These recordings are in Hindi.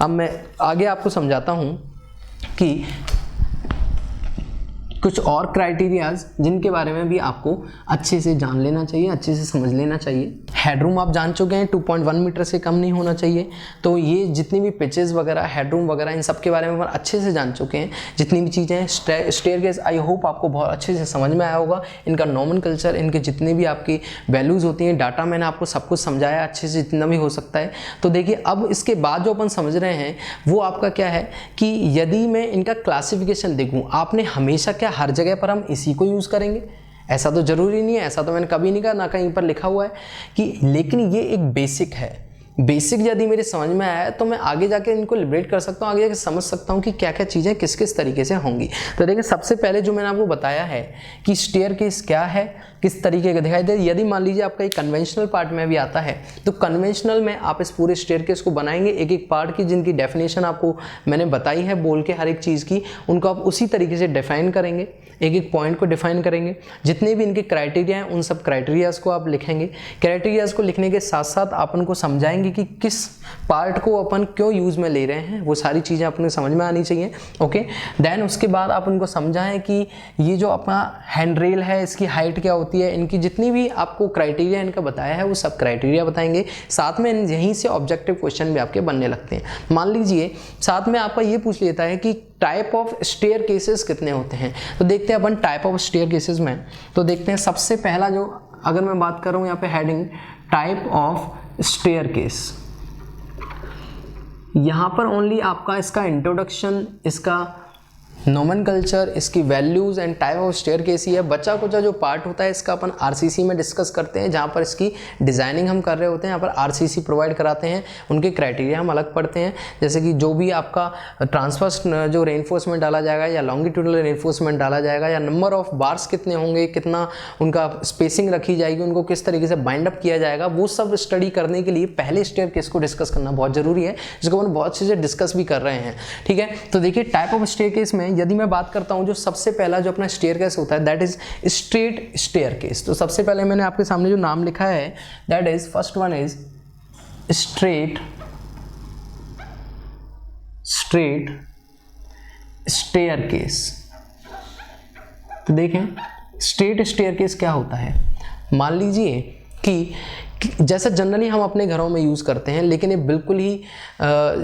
अब मैं आगे आपको समझाता हूँ कि कुछ और क्राइटेरियाज जिनके बारे में भी आपको अच्छे से जान लेना चाहिए, अच्छे से समझ लेना चाहिए। हेडरूम आप जान चुके हैं 2.1 मीटर से कम नहीं होना चाहिए। तो ये जितनी भी पिचेस वगैरह, हेडरूम वगैरह, इन सब के बारे में अच्छे से जान चुके हैं। जितनी भी चीज़ें हैं, स्टेयरकेस आई होप आपको बहुत अच्छे से समझ में आया होगा। इनका नॉमेनक्लेचर, इनके जितने भी आपकी वैल्यूज़ होती हैं, डाटा मैंने आपको सब कुछ समझाया अच्छे से जितना भी हो सकता है। तो देखिए अब इसके बाद जो अपन समझ रहे हैं वो आपका क्या है कि यदि मैं इनका क्लासिफिकेशन देखूँ, आपने हमेशा क्या हर जगह पर हम इसी को यूज़ करेंगे ऐसा तो जरूरी नहीं है, ऐसा तो मैंने कभी नहीं कहा, ना कहीं पर लिखा हुआ है कि, लेकिन ये एक बेसिक है। बेसिक यदि मेरे समझ में आया है तो मैं आगे जाके इनको लिबरेट कर सकता हूँ, आगे जाके समझ सकता हूँ कि क्या क्या चीज़ें किस किस तरीके से होंगी। तो देखिए सबसे पहले जो मैंने आपको बताया है कि स्टेयरकेस क्या है, किस तरीके का दिखाई दे। यदि मान लीजिए आपका एक कन्वेंशनल पार्ट में भी आता है तो कन्वेंशनल में आप इस पूरे स्टेयरकेस को बनाएंगे एक एक पार्ट की, जिनकी डेफिनेशन आपको मैंने बताई है बोल के हर एक चीज़ की, उनको आप उसी तरीके से डिफाइन करेंगे, एक एक पॉइंट को डिफाइन करेंगे। जितने भी इनके क्राइटेरिया हैं उन सब क्राइटेरियाज को आप लिखेंगे। क्राइटेरियाज को लिखने के साथ साथ आप उनको समझाएंगे कि किस पार्ट को अपन क्यों यूज़ में ले रहे हैं, वो सारी चीज़ें अपने समझ में आनी चाहिए। ओके, देन उसके बाद आप उनको समझाएं कि ये जो अपना हैंड रेल है इसकी हाइट क्या होती है, इनकी जितनी भी आपको क्राइटेरिया इनका बताया है वो सब क्राइटेरिया बताएंगे। साथ में यहीं से ऑब्जेक्टिव क्वेश्चन भी आपके बनने लगते हैं। मान लीजिए साथ में आपका ये पूछ लेता है कि टाइप ऑफ स्टेयरकेसेस कितने होते हैं। तो देखते हैं अपन टाइप ऑफ स्टेयरकेसेस में, तो देखते हैं सबसे पहला जो, अगर मैं बात कर रहा हूँ यहाँ पे हेडिंग टाइप ऑफ स्टेयरकेस, यहाँ पर ओनली आपका इसका इंट्रोडक्शन, इसका नोमेनकल्चर, इसकी values and type of staircase ही है। बचा कुचा जो पार्ट होता है इसका अपन आरसीसी में डिस्कस करते हैं, जहाँ पर इसकी डिज़ाइनिंग हम कर रहे होते हैं। यहाँ पर आरसीसी प्रोवाइड कराते हैं, उनके क्राइटेरिया हम अलग पढ़ते हैं। जैसे कि जो भी आपका ट्रांसवर्स जो रेनफोर्समेंट डाला जाएगा या लॉन्गिट्यूडनल रेनफोर्समेंट डाला जाएगा, या नंबर ऑफ बार्स कितने होंगे, कितना उनका स्पेसिंग रखी जाएगी, उनको किस तरीके से बाइंड अप किया जाएगा, वो सब स्टडी करने के लिए पहले स्टेयरकेस को डिस्कस करना बहुत जरूरी है, जिसको अपन बहुत अच्छे से डिस्कस भी कर रहे हैं। ठीक है, तो देखिए टाइप ऑफ स्टेयरकेस में यदि मैं बात करता हूं, जो सबसे पहला जो अपना स्टेयरकेस होता है दैट इज स्ट्रेट स्टेयरकेस। तो सबसे पहले मैंने आपके सामने जो नाम लिखा है that is, first one is straight staircase. तो देखें स्ट्रेट स्टेयरकेस क्या होता है। मान लीजिए कि जैसा जनरली हम अपने घरों में यूज़ करते हैं, लेकिन ये बिल्कुल ही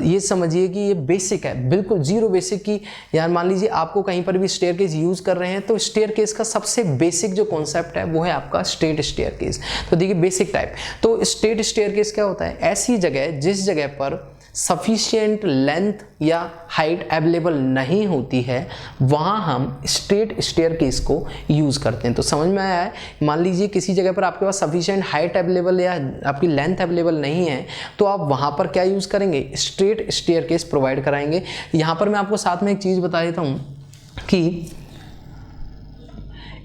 ये समझिए कि ये बेसिक है, बिल्कुल जीरो बेसिक की। यार मान लीजिए आपको कहीं पर भी स्टेयरकेस यूज़ कर रहे हैं तो स्टेयरकेस का सबसे बेसिक जो कॉन्सेप्ट है वो है आपका स्ट्रेट स्टेयरकेस। तो देखिए बेसिक टाइप, तो स्ट्रेट स्टेयरकेस क्या होता है, ऐसी जगह जिस जगह पर सफिशिएंट लेंथ या हाइट अवेलेबल नहीं होती है वहाँ हम स्ट्रेट स्टेयरकेस को यूज़ करते हैं। तो समझ में आया है, मान लीजिए किसी जगह पर आपके पास सफिशिएंट हाइट अवेलेबल या आपकी लेंथ अवेलेबल नहीं है तो आप वहाँ पर क्या यूज़ करेंगे, स्ट्रेट स्टेयरकेस प्रोवाइड कराएंगे। यहाँ पर मैं आपको साथ में एक चीज़ बता देता हूँ कि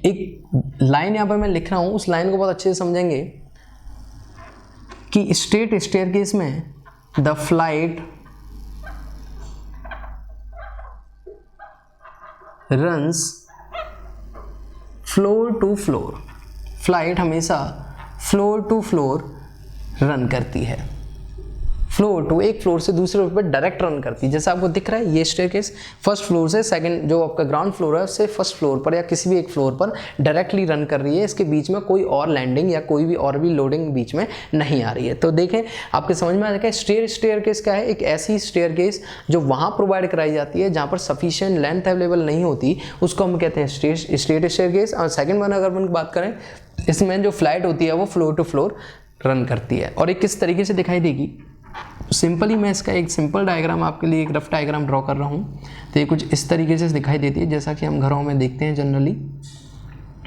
एक लाइन यहाँ पर मैं लिख रहा हूँ, उस लाइन को बहुत अच्छे से समझेंगे कि स्ट्रेट स्टेयरकेस में the flight runs floor to floor। Flight हमेशा फ्लोर टू फ्लोर रन करती है, फ्लोर टू, एक फ्लोर से दूसरे फ्लोर पर डायरेक्ट रन करती है। जैसा आपको दिख रहा है ये स्टेयरकेस फर्स्ट फ्लोर से सेकंड जो आपका ग्राउंड फ्लोर है उससे फर्स्ट फ्लोर पर या किसी भी एक फ्लोर पर डायरेक्टली रन कर रही है। इसके बीच में कोई और लैंडिंग या कोई भी और भी लोडिंग बीच में नहीं आ रही है। तो देखें आपके समझ में आ जाएगा स्टेयरकेस क्या है, एक ऐसी स्टेयरकेस जो वहाँ प्रोवाइड कराई जाती है जहाँ पर सफिशिएंट लेंथ अवेलेबल नहीं होती, उसको हम कहते हैं स्ट्रेट स्टेयरकेस। और सेकेंड वन अगर हम बात करें, इसमें जो फ्लाइट होती है वो फ्लोर टू फ्लोर रन करती है। और एक किस तरीके से दिखाई देगी, सिंपली मैं इसका एक सिंपल डायग्राम आपके लिए एक रफ डायग्राम ड्रॉ कर रहा हूँ। तो ये कुछ इस तरीके से दिखाई देती है, जैसा कि हम घरों में देखते हैं जनरली,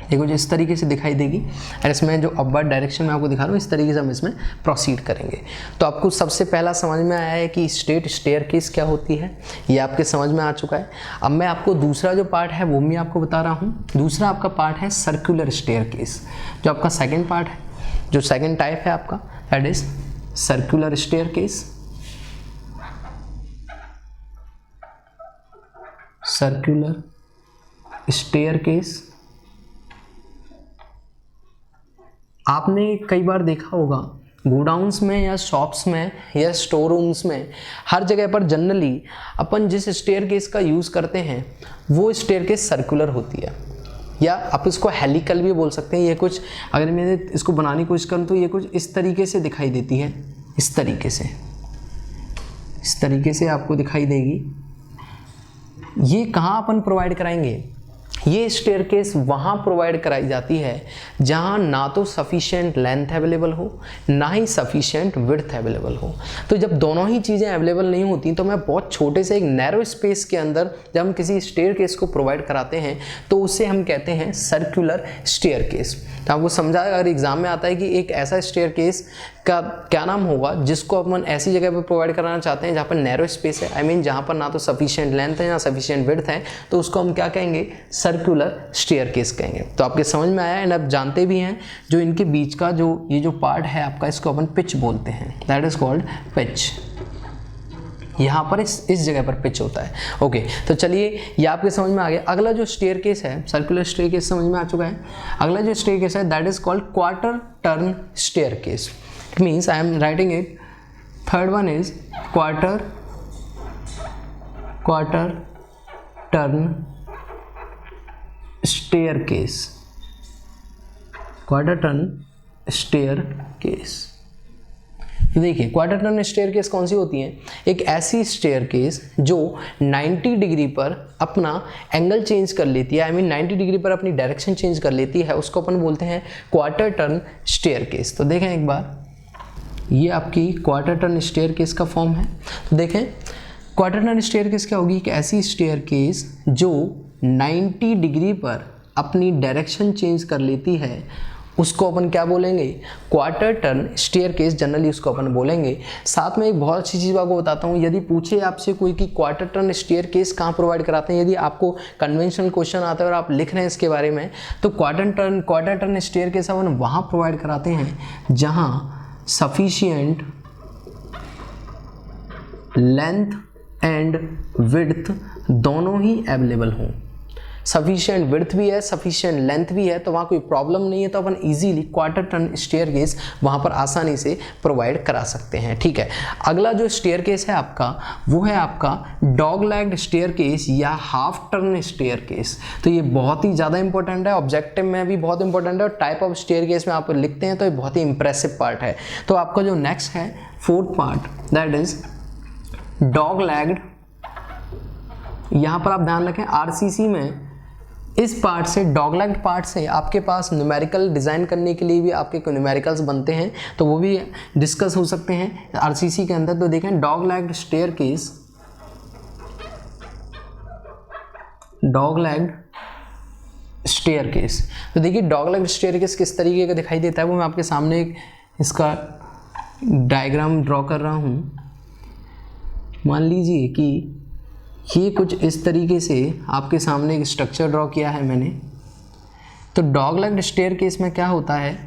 ये कुछ इस तरीके से दिखाई देगी। और इसमें जो अपवर्ड डायरेक्शन में आपको दिखा रहा हूँ इस तरीके से हम इसमें प्रोसीड करेंगे। तो आपको सबसे पहला समझ में आया है कि स्ट्रेट स्टेयरकेस क्या होती है, ये आपके समझ में आ चुका है। अब मैं आपको दूसरा जो पार्ट है वो मैं आपको बता रहा हूँ। दूसरा आपका पार्ट है सर्कुलर स्टेयरकेस, जो आपका सेकेंड पार्ट है, जो सेकेंड टाइप है आपका that is circular staircase. Circular staircase आपने कई बार देखा होगा गोडाउन्स में या शॉप्स में या स्टोर रूम्स में हर जगह पर जनरली अपन जिस स्टेयरकेस का यूज़ करते हैं वो स्टेयरकेस सर्कुलर होती है, या आप इसको हेलिकल भी बोल सकते हैं। ये कुछ, अगर मैं इसको बनाने की कोशिश करूँ तो ये कुछ इस तरीके से दिखाई देती है, इस तरीके से आपको दिखाई देगी। ये कहाँ अपन प्रोवाइड कराएंगे? ये स्टेयरकेस वहाँ प्रोवाइड कराई जाती है जहाँ ना तो सफिशिएंट लेंथ अवेलेबल हो ना ही सफिशिएंट विड्थ अवेलेबल हो। तो जब दोनों ही चीज़ें अवेलेबल नहीं होती तो मैं बहुत छोटे से एक नैरो स्पेस के अंदर जब हम किसी स्टेयरकेस को प्रोवाइड कराते हैं तो उसे हम कहते हैं सर्कुलर स्टेयरकेस। तो आपको समझा, अगर एग्जाम में आता है कि एक ऐसा स्टेयरकेस का क्या नाम होगा जिसको अपन ऐसी जगह पर प्रोवाइड कराना चाहते हैं जहाँ पर नैरो स्पेस है, आई मीन जहाँ पर ना तो सफिशिएंट लेंथ है ना सफिशिएंट विड्थ है, तो उसको हम क्या कहेंगे? सर्कुलर स्टेयरकेस कहेंगे। तो आपके समझ में आया एंड आप जानते भी हैं जो इनके बीच का जो ये जो पार्ट है आपका, इसको अपन पिच बोलते हैं, दैट इज कॉल्ड पिच। यहाँ पर इस जगह पर पिच होता है। ओके, तो चलिए ये आपके समझ में आ गया। अगला जो स्टेयरकेस है, सर्कुलर स्टेयरकेस समझ में आ चुका है। अगला जो स्टेयरकेस है that is called quarter turn staircase. It means I am writing it, third one is quarter turn staircase, quarter turn staircase. देखिए क्वार्टर टर्न स्टेयरकेस कौन सी होती है? एक ऐसी स्टेयरकेस जो 90 डिग्री पर अपना एंगल चेंज कर लेती है, आई मीन 90 डिग्री पर अपनी डायरेक्शन चेंज कर लेती है, उसको अपन बोलते हैं क्वार्टर टर्न स्टेयरकेस। तो देखें एक बार, ये आपकी क्वार्टर टर्न स्टेयरकेस का फॉर्म है। तो देखें क्वार्टर टर्न स्टेयरकेस क्या होगी? एक ऐसी स्टेयरकेस जो 90 डिग्री पर अपनी डायरेक्शन चेंज कर लेती है, उसको अपन क्या बोलेंगे? क्वार्टर टर्न स्टेयरकेस, जनरली उसको अपन बोलेंगे। साथ में एक बहुत अच्छी चीज़ आपको बताता हूँ, यदि पूछे आपसे कोई कि क्वार्टर टर्न स्टेयरकेस कहाँ प्रोवाइड कराते हैं, यदि आपको कन्वेंशनल क्वेश्चन आता है और आप लिख रहे हैं इसके बारे में, तो क्वार्टर टर्न स्टेयरकेस अपन वहाँ प्रोवाइड कराते हैं जहाँ सफिशिएंट लेंथ एंड विड्थ दोनों ही अवेलेबल हों। सफिशिएंट विड्थ भी है, सफिशिएंट लेंथ भी है, तो वहाँ कोई प्रॉब्लम नहीं है, तो अपन इजीली क्वार्टर टर्न स्टेयरकेस वहाँ पर आसानी से प्रोवाइड करा सकते हैं। ठीक है, अगला जो स्टेयरकेस है आपका वो है आपका डॉग लेग्ड स्टेयरकेस या हाफ टर्न स्टेयरकेस। तो ये बहुत ही ज़्यादा इंपॉर्टेंट है, ऑब्जेक्टिव में भी बहुत इंपॉर्टेंट है और टाइप ऑफ स्टेयरकेस में आप लिखते हैं तो ये बहुत ही इंप्रेसिव पार्ट है। तो आपका जो नेक्स्ट है fourth part that is dog legged. यहाँ पर आप ध्यान रखें आरसीसी में इस पार्ट से, डॉग लेग्ड पार्ट से आपके पास न्यूमेरिकल डिज़ाइन करने के लिए भी आपके न्यूमेरिकल्स बनते हैं, तो वो भी डिस्कस हो सकते हैं आरसीसी के अंदर। तो देखें dog legged staircase, dog legged staircase. तो देखिए डॉग लेग्ड स्टेयरकेस किस तरीके का दिखाई देता है वो मैं आपके सामने एक इसका डायग्राम ड्रॉ कर रहा हूँ। मान लीजिए कि ये कुछ इस तरीके से आपके सामने एक स्ट्रक्चर ड्रॉ किया है मैंने। तो डॉग लेग्ड स्टेयरकेस में क्या होता है,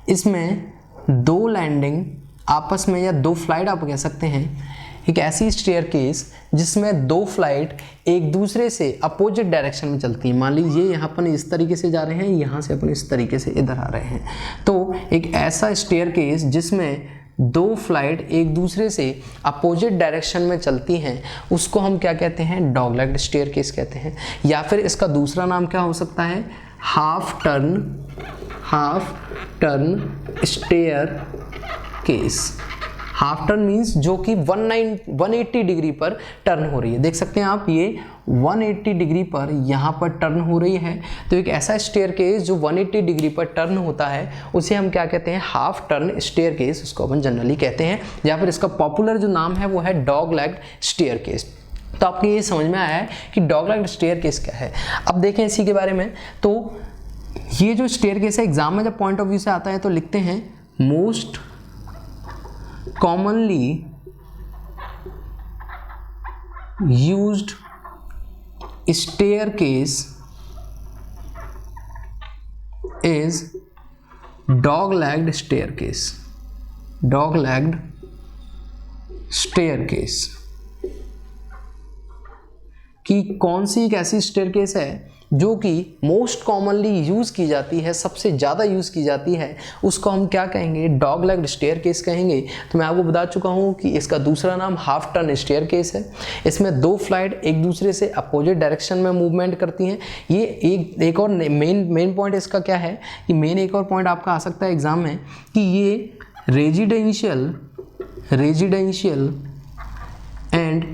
इसमें दो लैंडिंग आपस में या दो फ्लाइट आप कह सकते हैं, एक ऐसी स्टेयरकेस जिसमें दो फ्लाइट एक दूसरे से अपोजिट डायरेक्शन में चलती हैं। मान लीजिए यहाँ अपन इस तरीके से जा रहे हैं, यहाँ से अपन इस तरीके से इधर आ रहे हैं। तो एक ऐसा स्टेयरकेस जिसमें दो फ्लाइट एक दूसरे से अपोजिट डायरेक्शन में चलती हैं, उसको हम क्या कहते हैं? डॉग लेग्ड स्टेयरकेस कहते हैं। या फिर इसका दूसरा नाम क्या हो सकता है? Half turn staircase. Half turn means जो कि 180 डिग्री पर टर्न हो रही है। देख सकते हैं आप, ये 180 डिग्री पर यहाँ पर टर्न हो रही है। तो एक ऐसा स्टेयरकेस जो 180 डिग्री पर टर्न होता है उसे हम क्या कहते हैं? हाफ टर्न स्टेयरकेस, उसको अपन जनरली कहते हैं। या फिर इसका पॉपुलर जो नाम है वो है डॉग लेग्ड स्टेयरकेस। तो आपको ये समझ में आया है कि डॉग लेग्ड स्टेयरकेस क्या है। अब देखें इसी के बारे में। तो ये जो स्टेयरकेस है एग्जाम में जब पॉइंट ऑफ व्यू से आता है तो लिखते हैं most commonly used staircase is dog-legged staircase. Dog-legged staircase कि कौन सी एक ऐसी स्टेयरकेस है जो कि मोस्ट कॉमनली यूज़ की जाती है, सबसे ज़्यादा यूज़ की जाती है, उसको हम क्या कहेंगे, डॉग लेग्ड स्टेयरकेस कहेंगे। तो मैं आपको बता चुका हूँ कि इसका दूसरा नाम हाफ टर्न स्टेयरकेस है। इसमें दो फ्लाइट एक दूसरे से अपोजिट डायरेक्शन में मूवमेंट करती हैं। ये एक और मेन पॉइंट इसका क्या है कि मेन एक और पॉइंट आपका आ सकता है एग्जाम में कि ये रेजिडेंशियल एंड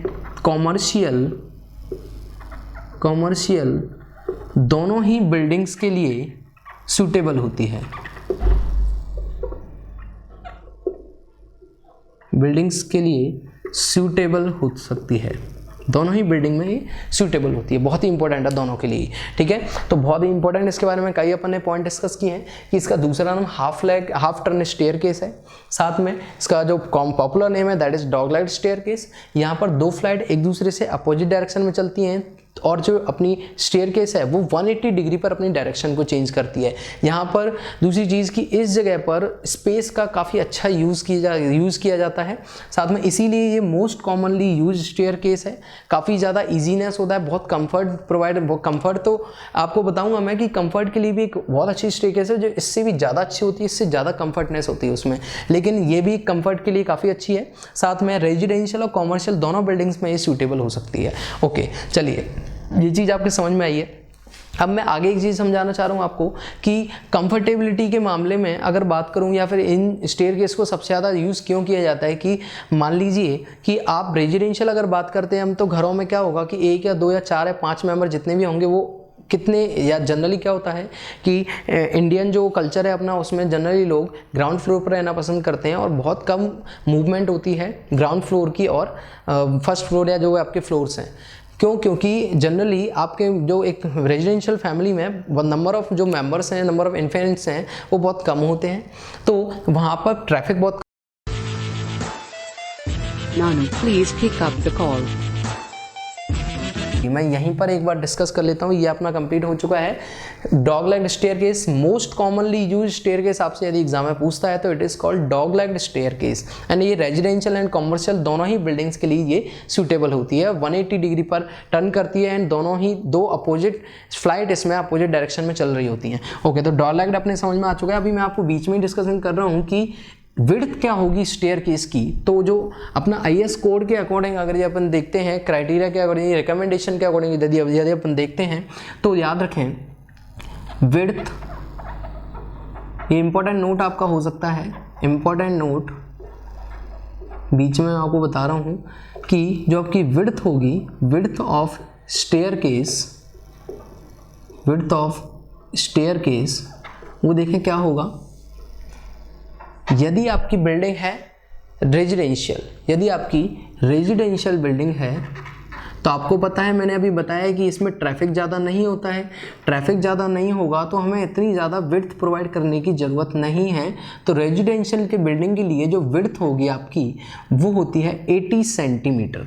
कॉमर्शियल दोनों ही बिल्डिंग्स के लिए सूटेबल होती है। बिल्डिंग्स के लिए सूटेबल हो सकती है, दोनों ही बिल्डिंग में ही सूटेबल होती है। बहुत ही इंपॉर्टेंट है दोनों के लिए, ठीक है। तो बहुत ही इंपॉर्टेंट, इसके बारे में कई अपन ने पॉइंट डिस्कस किए हैं कि इसका दूसरा नाम हाफ टर्न स्टेयरकेस है। साथ में इसका जो पॉपुलर नेम है that is dog legged staircase. यहाँ पर दो फ्लाइट एक दूसरे से अपोजिट डायरेक्शन में चलती हैं और जो अपनी स्टेयरकेस है वो 180 डिग्री पर अपनी डायरेक्शन को चेंज करती है। यहाँ पर दूसरी चीज़ कि इस जगह पर स्पेस का काफ़ी अच्छा यूज़ किया जाता है। साथ में इसीलिए ये मोस्ट कॉमनली यूज स्टेयरकेस है। काफ़ी ज़्यादा इजीनेस होता है, बहुत कंफर्ट तो आपको बताऊंगा मैं कि कंफर्ट के लिए भी एक बहुत अच्छी स्टेयरकेस है जो इससे भी ज़्यादा अच्छी होती है, इससे ज़्यादा कंफर्टनेस होती है उसमें, लेकिन ये भी कंफर्ट के लिए काफ़ी अच्छी है। साथ में रेजिडेंशियल और कॉमर्शियल दोनों बिल्डिंग्स में ये सूटेबल हो सकती है। ओके, चलिए ये चीज़ आपके समझ में आई है। अब मैं आगे एक चीज़ समझाना चाह रहा हूँ आपको कि कंफर्टेबिलिटी के मामले में अगर बात करूँ या फिर इन स्टेयरकेस को सबसे ज़्यादा यूज़ क्यों किया जाता है कि मान लीजिए कि आप रेजिडेंशियल अगर बात करते हैं हम, तो घरों में क्या होगा कि 1 या 2 या 4 या 5 मेंबर जितने भी होंगे वो कितने, या जनरली क्या होता है कि इंडियन जो कल्चर है अपना उसमें जनरली लोग ग्राउंड फ्लोर पर रहना पसंद करते हैं और बहुत कम मूवमेंट होती है ग्राउंड फ्लोर की और फर्स्ट फ्लोर या जो आपके फ्लोर्स हैं। क्यों? क्योंकि जनरली आपके जो एक रेजिडेंशियल फैमिली में नंबर ऑफ जो मेंबर्स हैं, नंबर ऑफ इन्फेंट्स हैं वो बहुत कम होते हैं, तो वहाँ पर ट्रैफिक बहुत। Nanu, please pick up the call. मैं यहीं पर एक बार डिस्कस कर लेता हूँ। ये अपना कंप्लीट हो चुका है dog legged staircase. Most commonly use staircase आपसे यदि एग्जाम में पूछता है तो it is called dog legged staircase and ये रेजिडेंशियल एंड कॉमर्शियल दोनों ही बिल्डिंग्स के लिए ये सूटेबल होती है। 180 डिग्री पर टर्न करती है एंड दोनों ही दो अपोजिट फ्लाइट इसमें अपोजिट डायरेक्शन में चल रही होती हैं। ओके, तो डॉग लेग्ड अपने समझ में आ चुका है। अभी मैं आपको बीच में डिस्कशन कर रहा हूँ कि विड्थ क्या होगी स्टेयरकेस की। तो जो अपना आईएस कोड के अकॉर्डिंग अगर ये अपन देखते हैं, क्राइटेरिया के अकॉर्डिंग, रिकमेंडेशन के अकॉर्डिंग यदि अपन देखते हैं तो याद रखें विड्थ, ये इंपॉर्टेंट नोट आपका हो सकता है, इंपॉर्टेंट नोट बीच में आपको बता रहा हूँ कि जो आपकी विड्थ होगी, विड्थ ऑफ स्टेयरकेस वो देखें क्या होगा। यदि आपकी बिल्डिंग है रेजिडेंशियल, यदि आपकी रेजिडेंशियल बिल्डिंग है तो आपको पता है, मैंने अभी बताया कि इसमें ट्रैफिक ज़्यादा नहीं होता है। ट्रैफिक ज़्यादा नहीं होगा तो हमें इतनी ज़्यादा विड्थ प्रोवाइड करने की ज़रूरत नहीं है। तो रेजिडेंशियल के बिल्डिंग के लिए जो विड्थ होगी आपकी वो होती है 80 सेंटीमीटर।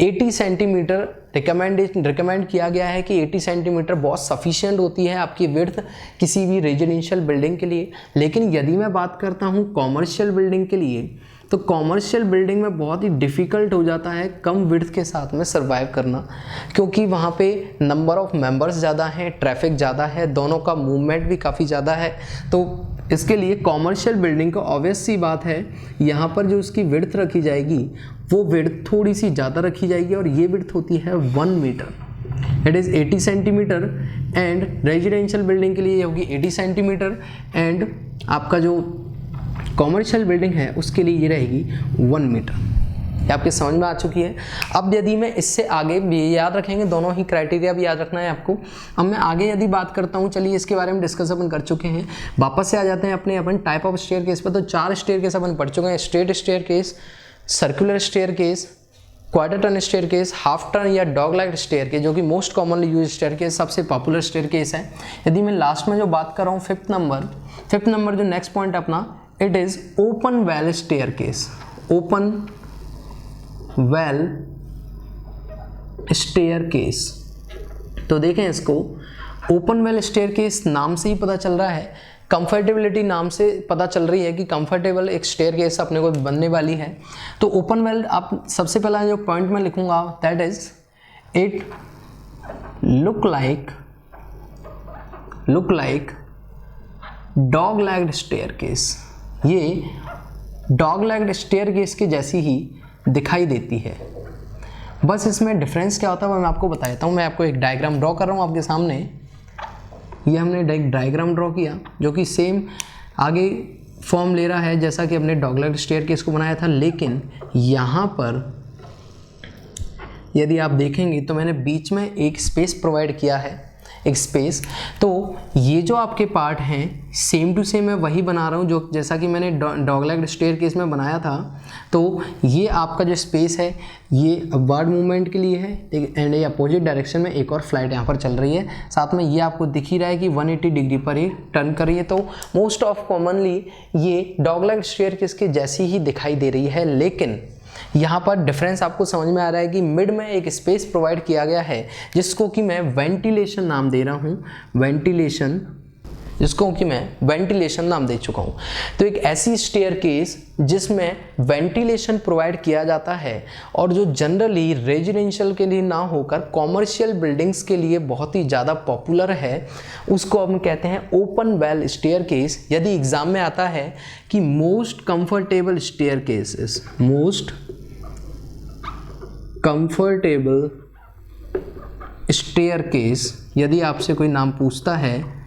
80 सेंटीमीटर रिकमेंड किया गया है कि 80 सेंटीमीटर बहुत सफिशिएंट होती है आपकी विड्थ किसी भी रेजिडेंशियल बिल्डिंग के लिए। लेकिन यदि मैं बात करता हूँ कॉमर्शियल बिल्डिंग के लिए, तो कॉमर्शियल बिल्डिंग में बहुत ही डिफ़िकल्ट हो जाता है कम विड्थ के साथ में सर्वाइव करना, क्योंकि वहाँ पे नंबर ऑफ मेंबर्स ज़्यादा हैं, ट्रैफिक ज़्यादा है, दोनों का मूवमेंट भी काफ़ी ज़्यादा है। तो इसके लिए कॉमर्शियल बिल्डिंग को ऑब्वियस सी बात है यहाँ पर जो उसकी विड्थ रखी जाएगी वो विड्थ थोड़ी सी ज़्यादा रखी जाएगी और ये विड्थ होती है 1 metre, it is 80 centimetre. And residential building के लिए ये होगी 80 सेंटीमीटर एंड आपका जो कॉमर्शियल बिल्डिंग है उसके लिए ये रहेगी 1 मीटर। ये आपके समझ में आ चुकी है। अब यदि मैं इससे आगे भी याद रखेंगे, दोनों ही क्राइटेरिया भी याद रखना है आपको। अब मैं आगे यदि बात करता हूँ, चलिए इसके बारे में डिस्कस अपन कर चुके हैं, वापस से आ जाते हैं अपन टाइप ऑफ स्टेयरकेस पर। तो 4 स्टेयरकेस अपन पढ़ चुके हैं, straight staircase, circular staircase, quarter turn staircase, half turn या डॉग लेग्ड स्टेयरकेस, जो कि मोस्ट कॉमनली यूज स्टेयरकेस, सबसे पॉपुलर स्टेयरकेस है। यदि मैं लास्ट में जो बात कर रहा हूँ फिफ्थ नंबर जो नेक्स्ट पॉइंट अपना, it is open well staircase. Open well staircase, तो देखें इसको, ओपन वेल स्टेयरकेस नाम से ही पता चल रहा है, कंफर्टेबिलिटी नाम से पता चल रही है कि कंफर्टेबल एक स्टेयरकेस अपने को बनने वाली है। तो ओपन वेल, आप सबसे पहला जो पॉइंट में लिखूंगा that is it look like dog legged staircase, ये डॉग लेग्ड स्टेयरकेस की जैसी ही दिखाई देती है। बस इसमें डिफरेंस क्या होता है वो मैं आपको बता देता हूँ। मैं आपको एक डायग्राम ड्रॉ कर रहा हूँ आपके सामने। ये हमने एक डायग्राम ड्रॉ किया जो कि सेम आगे फॉर्म ले रहा है जैसा कि हमने डॉग लेग्ड स्टेयरकेस को बनाया था, लेकिन यहाँ पर यदि आप देखेंगे तो मैंने बीच में एक स्पेस प्रोवाइड किया है, एक स्पेस। तो ये जो आपके पार्ट हैं सेम टू सेम मैं वही बना रहा हूँ जो जैसा कि मैंने डॉग लेग्ड स्टेयरकेस में बनाया था। तो ये आपका जो स्पेस है ये अपवर्ड मूवमेंट के लिए है एंड ये अपोजिट डायरेक्शन में एक और फ्लाइट यहाँ पर चल रही है। साथ में ये आपको दिख ही रहा है कि 180 डिग्री पर ये टर्न कर रही है। तो मोस्ट ऑफ कॉमनली ये डॉग लेग्ड स्टेयरकेस के जैसी ही दिखाई दे रही है, लेकिन यहाँ पर डिफरेंस आपको समझ में आ रहा है कि मिड में एक स्पेस प्रोवाइड किया गया है जिसको कि मैं वेंटिलेशन नाम दे रहा हूँ, वेंटिलेशन, जिसको कि मैं वेंटिलेशन नाम दे चुका हूँ। तो एक ऐसी स्टेयरकेस जिसमें वेंटिलेशन प्रोवाइड किया जाता है और जो जनरली रेजिडेंशियल के लिए ना होकर कॉमर्शियल बिल्डिंग्स के लिए बहुत ही ज़्यादा पॉपुलर है, उसको हम कहते हैं ओपन वेल स्टेयरकेस। यदि एग्जाम में आता है कि most comfortable staircases, most comfortable staircase यदि आपसे कोई नाम पूछता है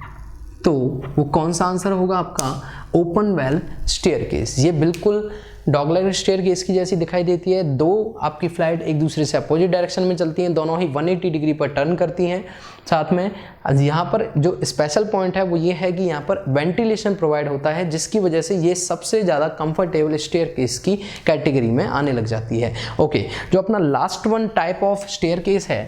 तो वो कौन सा आंसर होगा आपका? Open well staircase. ये बिल्कुल डॉग लेग्ड स्टेयरकेस की जैसी दिखाई देती है। दो आपकी फ्लाइट एक दूसरे से अपोजिट डायरेक्शन में चलती हैं, दोनों ही 180 डिग्री पर टर्न करती हैं। साथ में यहाँ पर जो स्पेशल पॉइंट है वो ये है कि यहाँ पर वेंटिलेशन प्रोवाइड होता है जिसकी वजह से ये सबसे ज़्यादा कंफर्टेबल स्टेयरकेस की कैटेगरी में आने लग जाती है। ओके, जो अपना last one type of staircase है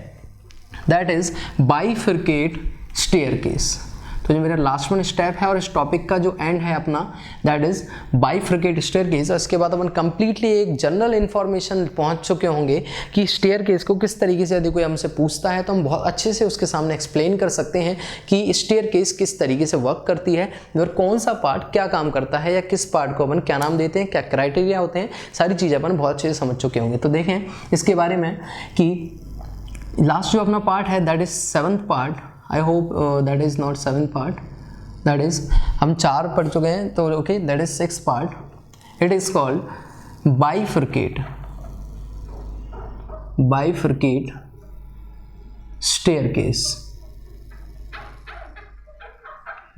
दैट इज बाइफरकेट स्टेयरकेस। तो जो मेरा लास्ट वन स्टेप है और इस टॉपिक का जो एंड है अपना दैट इज बाइफरकेट स्टेयरकेस। इसके बाद अपन कंप्लीटली एक जनरल इन्फॉर्मेशन पहुंच चुके होंगे कि स्टेयरकेस को किस तरीके से यदि कोई हमसे पूछता है तो हम बहुत अच्छे से उसके सामने एक्सप्लेन कर सकते हैं कि स्टेयरकेस किस तरीके से वर्क करती है और कौन सा पार्ट क्या काम करता है या किस पार्ट को अपन क्या नाम देते हैं, क्या क्राइटेरिया होते हैं, सारी चीज़ें अपन बहुत अच्छे से समझ चुके होंगे। तो देखें इसके बारे में कि लास्ट जो अपना पार्ट है that is 7th part. I hope that is not 7th part, that is हम 4 पढ़ चुके हैं। तो okay, that is 6th part. It is called bifurcate staircase,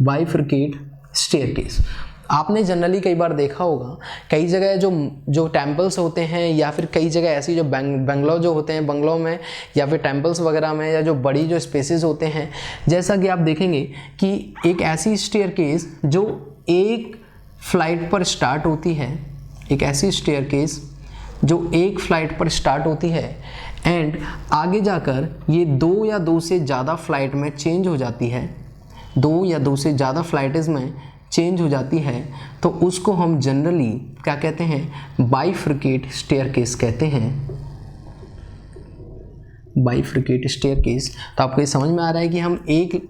bifurcate staircase. आपने जनरली कई बार देखा होगा कई जगह जो टेम्पल्स होते हैं या फिर कई जगह ऐसी जो बंगलो जो होते हैं, बंगलों में या फिर टेम्पल्स वगैरह में या जो बड़ी जो स्पेसेस होते हैं, जैसा कि आप देखेंगे कि एक ऐसी स्टेयरकेस जो एक फ्लाइट पर स्टार्ट होती है, एक ऐसी स्टेयरकेस जो एक फ्लाइट पर स्टार्ट होती है एंड आगे जाकर ये 2 या 2 से ज़्यादा फ्लाइट में चेंज हो जाती है, 2 या 2 से ज़्यादा फ्लाइट्स में चेंज हो जाती है, तो उसको हम जनरली क्या कहते हैं? बाइफरकेट स्टेयरकेस कहते हैं, बाइफरकेट स्टेयरकेस। तो आपको ये समझ में आ रहा है कि हम एक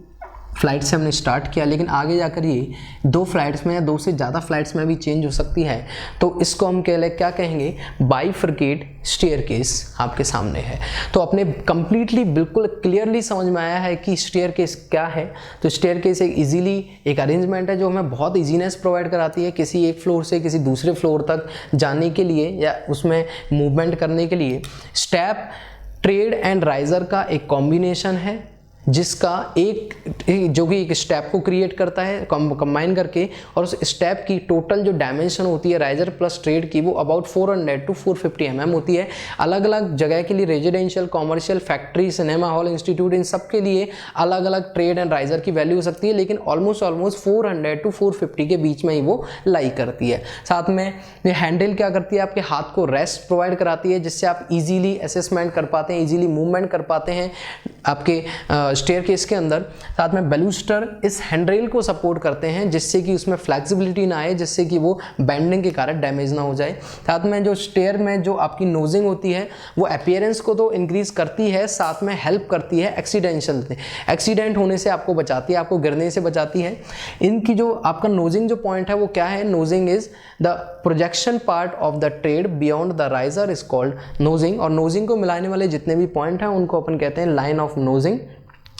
फ्लाइट से हमने स्टार्ट किया लेकिन आगे जाकर ये 2 फ्लाइट्स में या 2 से ज़्यादा फ्लाइट्स में भी चेंज हो सकती है, तो इसको हम क्या कहेंगे? बाइफरकेट स्टेयरकेस आपके सामने है। तो अपने कंप्लीटली बिल्कुल क्लियरली समझ में आया है कि स्टेयरकेस क्या है। तो स्टेयरकेस एक इजीली एक अरेंजमेंट है जो हमें बहुत इजीनेस प्रोवाइड कराती है किसी एक फ्लोर से किसी दूसरे फ्लोर तक जाने के लिए या उसमें मूवमेंट करने के लिए। स्टेप, ट्रेड एंड राइजर का एक कॉम्बिनेशन है जिसका एक जो कि एक स्टेप को क्रिएट करता है कंबाइन करके, और उस स्टेप की टोटल जो डायमेंशन होती है राइजर प्लस ट्रेड की वो अबाउट 400 to 450 mm होती है। अलग अलग जगह के लिए residential, commercial, factory, cinema hall, institute, इन सब के लिए अलग अलग ट्रेड एंड राइजर की वैल्यू हो सकती है, लेकिन ऑलमोस्ट 400 to 450 के बीच में ही वो लाई करती है। साथ में ये हैंडल क्या करती है? आपके हाथ को रेस्ट प्रोवाइड कराती है जिससे आप इजीली असेसमेंट कर पाते हैं, इजीली मूवमेंट कर पाते हैं आपके स्टेयरकेस के अंदर। साथ में बैलूस्टर इस हैंडरेल को सपोर्ट करते हैं जिससे कि उसमें फ्लेक्सिबिलिटी ना आए, जिससे कि वो बेंडिंग के कारण डैमेज ना हो जाए। साथ में जो स्टेयर में जो आपकी नोजिंग होती है वो अपीयरेंस को तो इंक्रीज करती है, साथ में हेल्प करती है एक्सीडेंट होने से आपको बचाती है, आपको गिरने से बचाती है। इनकी जो आपका नोजिंग जो पॉइंट है वो क्या है? नोजिंग is the projection part of the trade beyond the riser is called नोजिंग। और नोजिंग को मिलाने वाले जितने भी पॉइंट हैं उनको अपन कहते हैं लाइन ऑफ नोजिंग।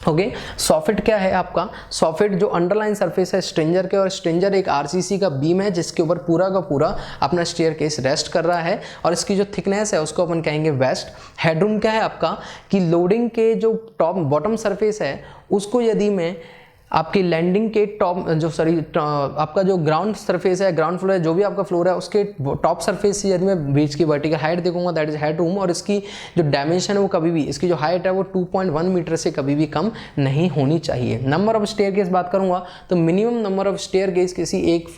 ओके। सॉफिट क्या है आपका? सॉफिट जो अंडरलाइन सरफेस है स्ट्रेंजर के, और स्ट्रेंजर एक आरसीसी का बीम है जिसके ऊपर पूरा का पूरा अपना स्टेयरकेस रेस्ट कर रहा है, और इसकी जो थिकनेस है उसको अपन कहेंगे वेस्ट। हेडरूम क्या है आपका? कि लोडिंग के जो टॉप बॉटम सरफेस है उसको यदि मैं आपकी लैंडिंग के टॉप आपका जो ग्राउंड सरफेस है, ग्राउंड फ्लोर है, जो भी आपका फ्लोर है उसके टॉप सरफेस से यदि मैं बीच की वर्टिकल हाइट देखूंगा दैट इज हेड रूम, और इसकी जो डायमेंशन है वो कभी भी, इसकी जो हाइट है वो 2.1 मीटर से कभी भी कम नहीं होनी चाहिए। नंबर ऑफ स्टेयरकेस बात करूंगा तो मिनिमम नंबर ऑफ स्टेयरकेस किसी एक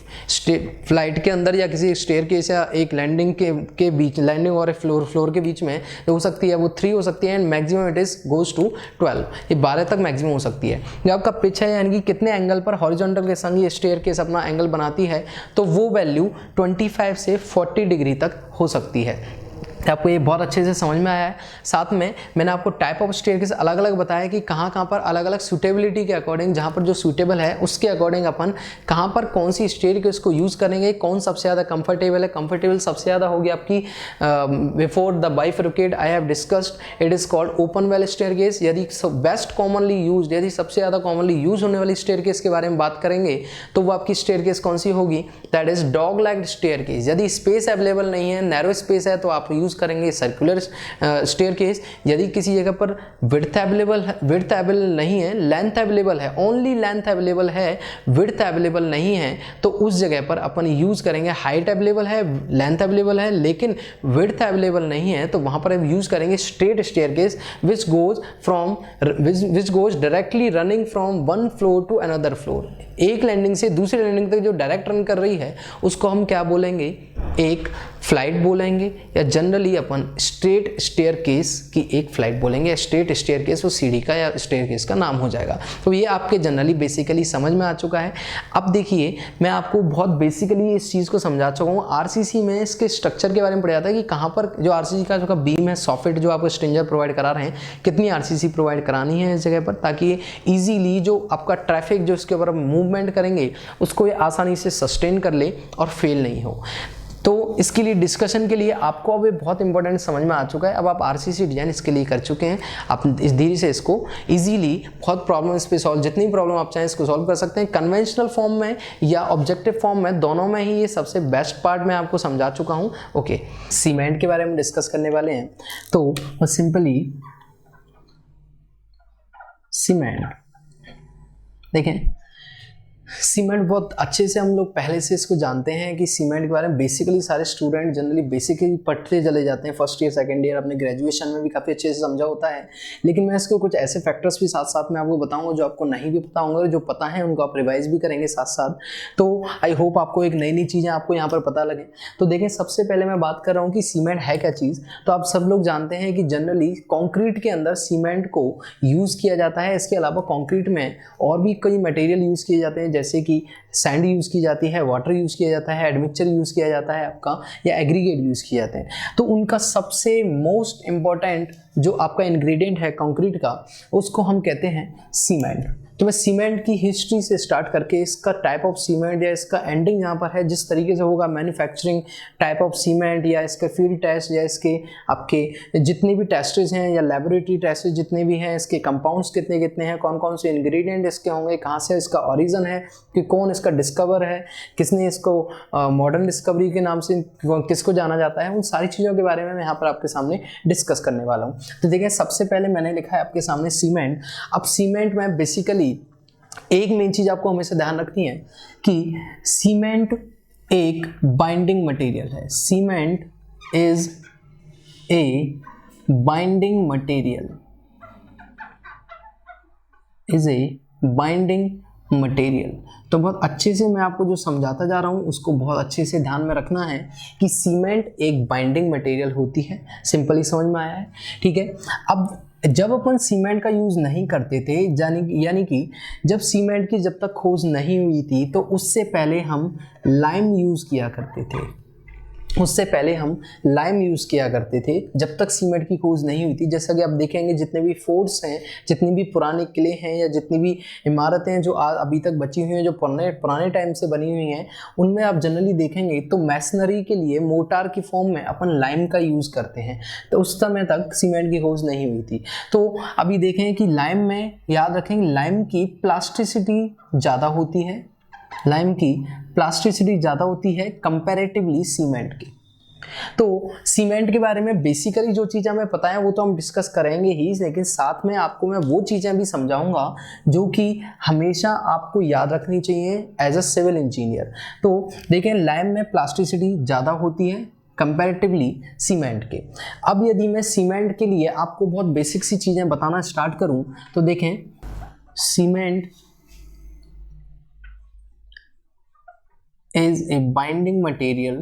फ्लाइट के अंदर या किसी स्टेयरकेस या एक लैंडिंग के बीच, लैंडिंग और फ्लोर के बीच में हो सकती है वो 3 हो सकती है, and maximum it is goes to 12, ये 12 तक मैक्सिमम हो सकती है। जो आपका पिच है यानी कि कितने एंगल पर हॉरिजॉन्टल के संग ये स्टेयरकेस अपना एंगल बनाती है, तो वो वैल्यू 25 से 40 डिग्री तक हो सकती है। आपको ये बहुत अच्छे से समझ में आया है। साथ में मैंने आपको टाइप ऑफ स्टेयरकेस अलग अलग बताया कि कहाँ पर अलग अलग सूटेबिलिटी के अकॉर्डिंग, जहाँ पर जो सूटेबल है उसके अकॉर्डिंग अपन कहाँ पर कौन सी स्टेयरकेस को यूज़ करेंगे, कौन सबसे ज़्यादा कंफर्टेबल है। कंफर्टेबल सबसे ज़्यादा होगी आपकी before the bifurcate I have discussed, it is called open well staircase. यदि बेस्ट कॉमनली यूज, यदि सबसे ज़्यादा कॉमनली यूज होने वाली स्टेयरकेस के बारे में बात करेंगे तो वो आपकी स्टेयरकेस कौन सी होगी? That is dog legged staircase. यदि स्पेस अवेलेबल नहीं है, नैरो स्पेस है, तो आप यूज करेंगे सर्कुलर स्टेयरकेस। यदि किसी जगह पर विड्थ अवेलेबल नहीं है, लेंथ अवेलेबल है, ओनली लेंथ अवेलेबल है, विड्थ अवेलेबल नहीं है, तो उस जगह पर अपन यूज करेंगे हाइट अवेलेबल है, लेंथ अवेलेबल है, लेकिन विड्थ अवेलेबल नहीं है, तो वहां पर हम यूज करेंगे straight staircase which goes directly running from one floor to another floor. एक लैंडिंग से दूसरे लैंडिंग तक जो डायरेक्ट रन कर रही है उसको हम क्या बोलेंगे? एक फ्लाइट बोलेंगे, या जनरली अपन स्ट्रेट स्टेयरकेस की एक फ्लाइट बोलेंगे। स्ट्रेट स्टेयरकेस वो सीढ़ी का या स्टेयरकेस का नाम हो जाएगा। तो ये आपके जनरली बेसिकली समझ में आ चुका है। अब देखिए मैं आपको बहुत बेसिकली इस चीज़ को समझा चुका हूँ। आरसीसी में इसके स्ट्रक्चर के बारे में पढ़ा जाता है कि कहाँ पर जो आरसीसी का जो बीम है, सॉफिट जो आपको स्ट्रेंजर प्रोवाइड करा रहे हैं, कितनी आरसीसी प्रोवाइड करानी है इस जगह पर, ताकि ये ईजीली जो आपका ट्रैफिक जो इसके ऊपर मूवमेंट करेंगे उसको ये आसानी से सस्टेन कर ले और फेल नहीं हो। तो इसके लिए डिस्कशन के लिए आपको अब ये बहुत इंपॉर्टेंट समझ में आ चुका है। अब आप आरसीसी डिजाइन इसके लिए कर चुके हैं, आप इस धीरे से इसको इजीली बहुत प्रॉब्लम इस पे सॉल्व, जितनी प्रॉब्लम आप चाहें इसको सॉल्व कर सकते हैं। कन्वेंशनल फॉर्म में या ऑब्जेक्टिव फॉर्म में, दोनों में ही ये सबसे बेस्ट पार्ट मैं आपको समझा चुका हूँ। ओके, सीमेंट के बारे में डिस्कस करने वाले हैं। तो सिंपली सीमेंट देखें, सीमेंट बहुत अच्छे से हम लोग पहले से इसको जानते हैं कि सीमेंट के बारे में बेसिकली सारे स्टूडेंट जनरली बेसिकली पढ़ते चले जाते हैं। फर्स्ट ईयर सेकंड ईयर अपने ग्रेजुएशन में भी काफ़ी अच्छे से समझा होता है, लेकिन मैं इसको कुछ ऐसे फैक्टर्स भी साथ साथ में आपको बताऊंगा जो आपको नहीं भी पता होंगे, जो पता है उनको आप रिवाइज भी करेंगे साथ साथ। तो आई होप आपको एक नई नई चीज़ें आपको यहाँ पर पता लगे। तो देखें, सबसे पहले मैं बात कर रहा हूँ कि सीमेंट है क्या चीज़। तो आप सब लोग जानते हैं कि जनरली कॉन्क्रीट के अंदर सीमेंट को यूज़ किया जाता है। इसके अलावा कॉन्क्रीट में और भी कई मटेरियल यूज़ किए जाते हैं, जैसे कि सैंड यूज़ की जाती है, वाटर यूज़ किया जाता है, एडमिक्सचर यूज़ किया जाता है आपका, या एग्रीगेट यूज़ किए जाते हैं। तो उनका सबसे मोस्ट इम्पॉर्टेंट जो आपका इंग्रेडिएंट है कंक्रीट का, उसको हम कहते हैं सीमेंट। तो मैं सीमेंट की हिस्ट्री से स्टार्ट करके इसका टाइप ऑफ सीमेंट या इसका एंडिंग यहाँ पर है, जिस तरीके से होगा मैन्युफैक्चरिंग टाइप ऑफ सीमेंट, या इसके फील्ड टेस्ट, या इसके आपके जितने भी टेस्टेज हैं या लेबोरेटरी टेस्टेज जितने भी हैं, इसके कंपाउंड्स कितने कितने हैं, कौन कौन से इंग्रेडिएंट इसके होंगे, कहाँ से इसका ओरिजिन है, कि कौन इसका डिस्कवर है, किसने इसको मॉडर्न डिस्कवरी के नाम से किसको जाना जाता है, उन सारी चीज़ों के बारे में मैं यहाँ पर आपके सामने डिस्कस करने वाला हूँ। तो देखिए, सबसे पहले मैंने लिखा है आपके सामने सीमेंट। अब सीमेंट में बेसिकली एक मेन चीज आपको हमेशा ध्यान रखनी है कि सीमेंट एक बाइंडिंग मटेरियल है। Cement is a binding material, is a binding material. तो बहुत अच्छे से मैं आपको जो समझाता जा रहा हूँ उसको बहुत अच्छे से ध्यान में रखना है कि सीमेंट एक बाइंडिंग मटेरियल होती है। सिंपली समझ में आया है? ठीक है। अब जब अपन सीमेंट का यूज़ नहीं करते थे, यानी कि जब सीमेंट की जब तक खोज नहीं हुई थी, तो उससे पहले हम लाइम यूज़ किया करते थे। उससे पहले हम लाइम यूज़ किया करते थे जब तक सीमेंट की खोज नहीं हुई थी। जैसा कि आप देखेंगे जितने भी फोर्ट्स हैं, जितनी भी पुराने किले हैं या जितनी भी इमारतें हैं जो अभी तक बची हुई हैं, जो पुराने टाइम से बनी हुई हैं, उनमें आप जनरली देखेंगे तो मैसनरी के लिए मोर्टार की फॉर्म में अपन लाइम का यूज़ करते हैं। तो उस समय तक सीमेंट की खोज नहीं हुई थी। तो अभी देखें कि लाइम में, याद रखेंगे, लाइम की प्लास्टिसिटी ज़्यादा होती है, लाइम की प्लास्टिसिटी ज़्यादा होती है कंपैरेटिवली सीमेंट की। तो सीमेंट के बारे में बेसिकली जो चीज़ें हमें पता है वो तो हम डिस्कस करेंगे ही, लेकिन साथ में आपको मैं वो चीज़ें भी समझाऊंगा जो कि हमेशा आपको याद रखनी चाहिए एज अ सिविल इंजीनियर। तो देखें, लाइम में प्लास्टिसिटी ज़्यादा होती है कंपैरेटिवली सीमेंट के। अब यदि मैं सीमेंट के लिए आपको बहुत बेसिक सी चीज़ें बताना स्टार्ट करूं तो देखें, cement is a binding material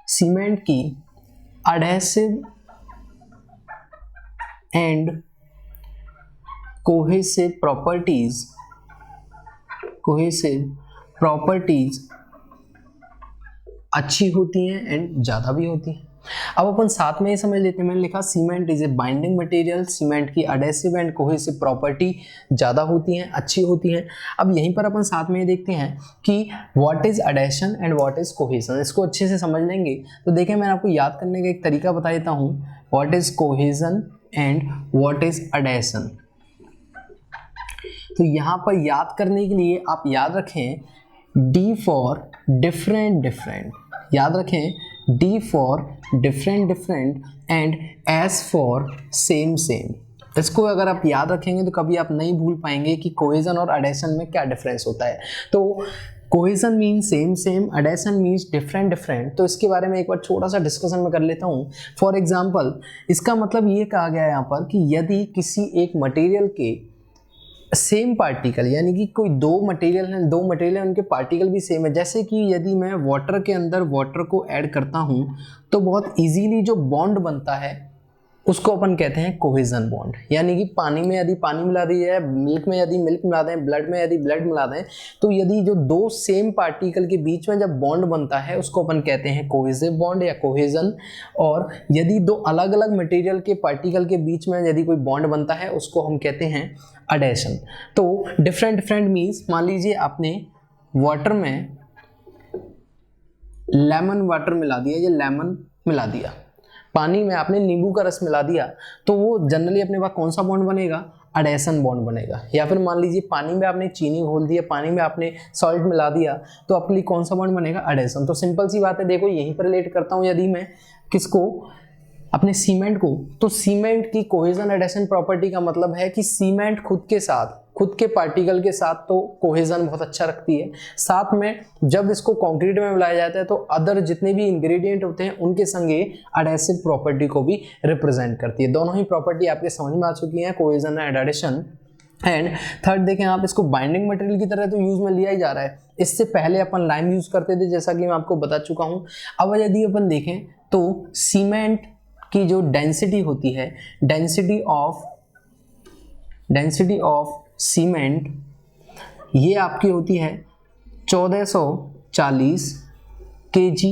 cement की adhesive and cohesive properties अच्छी होती हैं एंड ज़्यादा भी होती हैं। अब अपन साथ में ये समझ लेते हैं, मैंने लिखा cement is a binding material, cement की अडेसिव एंड कोहेसिव प्रॉपर्टी ज़्यादा होती हैं, अच्छी होती हैं। अब यहीं पर अपन साथ में ये देखते हैं कि what is adhesion and what is cohesion. इसको अच्छे से समझ लेंगे तो देखें, मैंने आपको याद करने का एक तरीका बता देता हूँ, what is cohesion and what is adhesion. तो यहाँ पर याद करने के लिए आप याद रखें D फॉर डिफरेंट, याद रखें D for different and S for same. इसको अगर आप याद रखेंगे तो कभी आप नहीं भूल पाएंगे कि कोहेजन और अडेशन में क्या डिफरेंस होता है। तो cohesion means same, adhesion means different. तो इसके बारे में एक बार छोटा सा डिस्कशन में कर लेता हूँ। फॉर एग्जाम्पल, इसका मतलब ये कहा गया है यहाँ पर कि यदि किसी एक मटेरियल के सेम पार्टिकल, यानी कि कोई दो मटेरियल हैं, उनके पार्टिकल भी सेम है। जैसे कि यदि मैं वाटर के अंदर वाटर को ऐड करता हूं तो बहुत इजीली जो बॉन्ड बनता है उसको अपन कहते हैं कोहेजन बॉन्ड। यानी कि पानी में यदि पानी मिला दी है, मिल्क में यदि मिल्क मिला दें, ब्लड में यदि ब्लड मिला दें, तो यदि जो दो सेम पार्टिकल के बीच में जब बॉन्ड बनता है उसको अपन कहते हैं कोहेसिव बॉन्ड या कोहेजन। और यदि दो अलग अलग मटेरियल के पार्टिकल के बीच में यदि कोई बॉन्ड बनता है उसको हम कहते हैं अडेशन। तो डिफरेंट मीन्स, मान लीजिए आपने वाटर में लेमन वाटर मिला दिया, ये लेमन मिला दिया, पानी में आपने नींबू का रस मिला दिया, तो वो जनरली अपने पास कौन सा बॉन्ड बनेगा, अडेशन बॉन्ड बनेगा। या फिर मान लीजिए पानी में आपने चीनी घोल दिया, पानी में आपने सॉल्ट मिला दिया, तो आपके लिए कौन सा बॉन्ड बनेगा, अडेशन। तो सिंपल सी बात है, देखो यहीं पर रिलेट करता हूँ यदि मैं किसको, अपने सीमेंट को, तो सीमेंट की कोहेजन एडेशन प्रॉपर्टी का मतलब है कि सीमेंट खुद के पार्टिकल के साथ तो कोहेजन बहुत अच्छा रखती है, साथ में जब इसको कंक्रीट में मिलाया जाता है तो अदर जितने भी इंग्रेडिएंट होते हैं उनके संगे एडेसिव प्रॉपर्टी को भी रिप्रेजेंट करती है। दोनों ही प्रॉपर्टी आपके समझ में आ चुकी हैं, cohesion and adhesion. And third देखें आप, इसको बाइंडिंग मटेरियल की तरह तो यूज में लिया ही जा रहा है। इससे पहले अपन लाइम यूज करते थे, जैसा कि मैं आपको बता चुका हूँ। अब यदि अपन देखें तो सीमेंट की जो डेंसिटी होती है, डेंसिटी ऑफ सीमेंट, ये आपकी होती है 1440 kg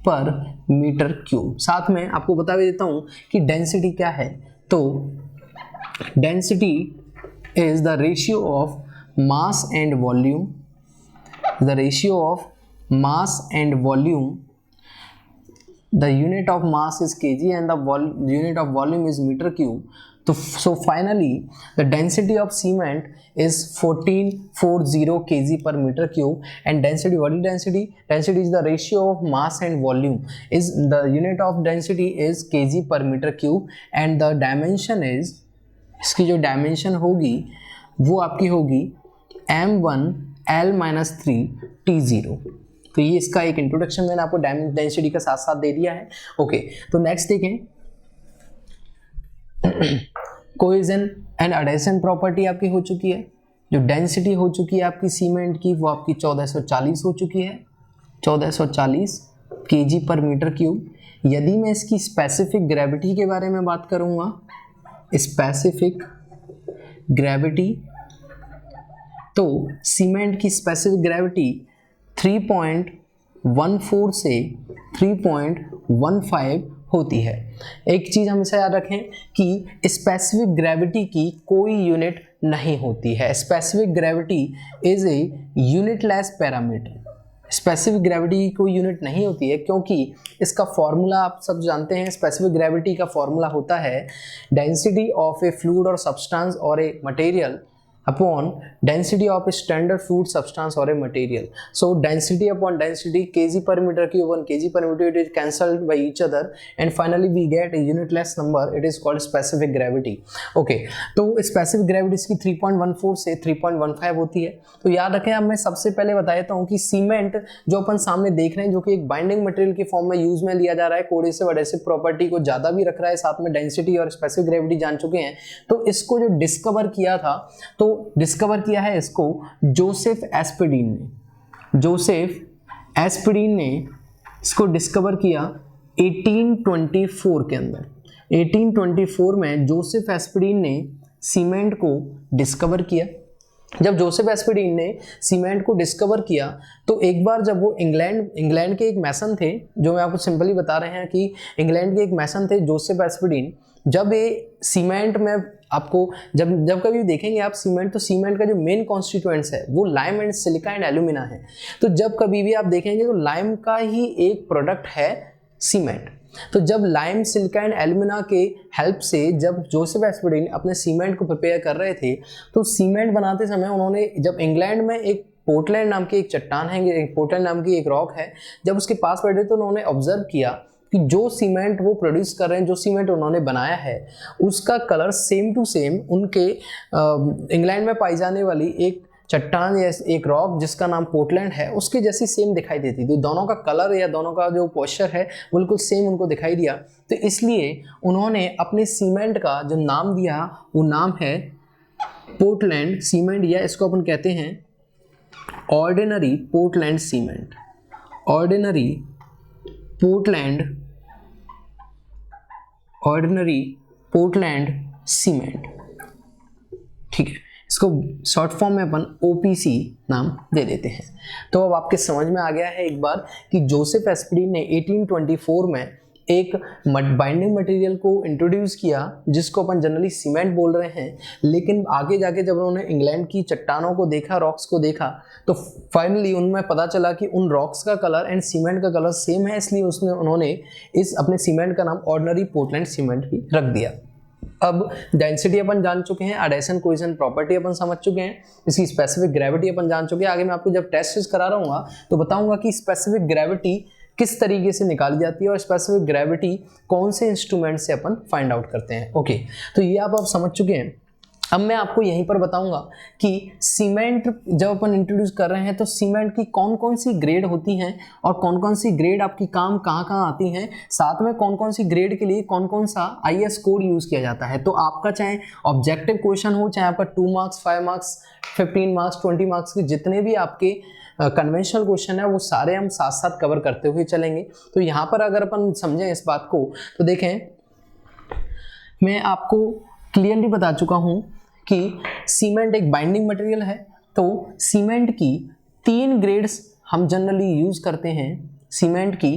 पर मीटर क्यूब। साथ में आपको बता भी देता हूँ कि डेंसिटी क्या है। तो density is the ratio of mass and volume, the unit of mass is kg and the unit of volume is meter cube. So finally the density of cement is 1440 kg per meter cube. And density, what is density? Density is the ratio of mass and volume. Is the unit of density is kg per meter cube and the dimension is, इसकी जो डायमेंशन होगी वो आपकी होगी m1l-3 t0। तो ये इसका एक इंट्रोडक्शन मैंने आपको डेंसिटी का साथ साथ दे दिया है। ओके, तो नेक्स्ट देखें, कोहेजन एंड एडेशन प्रॉपर्टी आपकी हो चुकी है। जो डेंसिटी हो चुकी है आपकी सीमेंट की वो आपकी 1440 हो चुकी है, 1440 kg पर मीटर क्यूब। यदि मैं इसकी स्पेसिफिक ग्रेविटी के बारे में बात करूंगा, स्पेसिफिक ग्रेविटी, तो सीमेंट की स्पेसिफिक ग्रेविटी 3.14 से 3.15 होती है। एक चीज़ हमेशा याद रखें कि स्पेसिफिक ग्रेविटी की कोई यूनिट नहीं होती है। Specific gravity is a unitless parameter. Specific gravity की कोई यूनिट नहीं होती है क्योंकि इसका फॉर्मूला आप सब जानते हैं। स्पेसिफिक ग्रेविटी का फॉर्मूला होता है डेंसिटी ऑफ ए फ्लूइड और सब्सटेंस और a material upon density of a standard fluid substance or a material. So density upon density, kg per meter cube upon kg per meter, it is cancelled by each other and finally we get a unitless number. It is called specific gravity. Okay, तो specific gravity इसकी 3.14 से 3.15 होती है। तो याद रखें, अब मैं सबसे पहले बता देता हूँ कि सीमेंट जो अपन सामने देख रहे हैं, जो कि एक बाइंडिंग मटेरियल के फॉर्म में यूज में लिया जा रहा है, कोडेसिव एडहेसिव प्रॉपर्टी को ज़्यादा भी रख रहा है, साथ में डेंसिटी और स्पेसिफिक ग्रेविटी जान चुके हैं। तो इसको जो डिस्कवर किया था, तो डिस्कवर किया है इसको जोसेफ एस्पिडीन ने। जोसेफ एस्पिडीन ने इसको डिस्कवर किया 1824 के अंदर। 1824 में जोसेफ एस्पिडीन ने सीमेंट को डिस्कवर किया। जब जोसेफ एस्पिडीन ने सीमेंट को डिस्कवर किया तो एक बार जब वो इंग्लैंड के एक मैसन थे, जो मैं आपको सिंपली बता रहे हैं कि इंग्लैंड के एक मैसन थे जोसेफ एस्पिडीन। जब ये सीमेंट में आपको जब कभी देखेंगे आप सीमेंट, तो सीमेंट का जो मेन कॉन्स्टिट्यूएंट्स है वो lime and silica and alumina है। तो जब कभी भी आप देखेंगे तो लाइम का ही एक प्रोडक्ट है सीमेंट। तो जब लाइम, सिलिका एंड एल्यूमिना के हेल्प से जब जोसेफ एस्पिडीन अपने सीमेंट को प्रिपेयर कर रहे थे, तो सीमेंट बनाते समय उन्होंने, जब इंग्लैंड में एक पोर्टलैंड नाम की एक चट्टान है, पोर्टलैंड नाम की एक रॉक है, जब उसके पास बैठे तो उन्होंने ऑब्जर्व किया कि जो सीमेंट वो प्रोड्यूस कर रहे हैं, जो सीमेंट उन्होंने बनाया है, उसका कलर सेम टू सेम उनके इंग्लैंड में पाई जाने वाली एक चट्टान या एक रॉक जिसका नाम पोर्टलैंड है, उसके जैसी सेम दिखाई देती थी। दोनों का कलर या दोनों का जो पोस्चर है बिल्कुल सेम उनको दिखाई दिया। तो इसलिए उन्होंने अपने सीमेंट का जो नाम दिया वो नाम है पोर्टलैंड सीमेंट, या इसको अपन कहते हैं ordinary Portland cement. Ordinary Portland cement, ठीक है। इसको शॉर्ट फॉर्म में अपन OPC नाम दे देते हैं। तो अब आपके समझ में आ गया है एक बार कि जोसेफ एस्पिडीन ने 1824 में एक बाइंडिंग मटेरियल को इंट्रोड्यूस किया जिसको अपन जनरली सीमेंट बोल रहे हैं। लेकिन आगे जाके जब उन्होंने इंग्लैंड की चट्टानों को देखा, रॉक्स को देखा, तो फाइनली उनमें पता चला कि उन रॉक्स का कलर एंड सीमेंट का कलर सेम है, इसलिए उन्होंने इस अपने सीमेंट का नाम ऑर्डिनरी पोर्टलैंड सीमेंट भी रख दिया। अब डेंसिटी अपन जान चुके हैं, एडेशन कोएफिशिएंट प्रॉपर्टी अपन समझ चुके हैं, इसकी स्पेसिफिक ग्रेविटी अपन जान चुके हैं। आगे मैं आपको जब टेस्ट करा रहा हूँ तो बताऊंगा कि स्पेसिफिक ग्रेविटी किस तरीके से निकाली जाती है और स्पेसिफिक ग्रेविटी कौन से इंस्ट्रूमेंट से अपन फाइंड आउट करते हैं। ओके, तो ये आप समझ चुके हैं। अब मैं आपको यहीं पर बताऊंगा कि सीमेंट जब अपन इंट्रोड्यूस कर रहे हैं तो सीमेंट की कौन कौन सी ग्रेड होती हैं और कौन कौन सी ग्रेड आपकी काम कहाँ कहाँ आती हैं, साथ में कौन कौन सी ग्रेड के लिए कौन कौन सा IS कोड यूज़ किया जाता है। तो आपका चाहे ऑब्जेक्टिव क्वेश्चन हो, चाहे आपका 2 मार्क्स, 5 मार्क्स, 15 मार्क्स, 20 मार्क्स के जितने भी आपके कन्वेंशनल क्वेश्चन है वो सारे हम साथ साथ कवर करते हुए चलेंगे। तो यहाँ पर अगर अपन समझें इस बात को तो देखें, मैं आपको क्लियरली बता चुका हूँ कि सीमेंट एक बाइंडिंग मटेरियल है। तो सीमेंट की 3 ग्रेड्स हम जनरली यूज़ करते हैं। सीमेंट की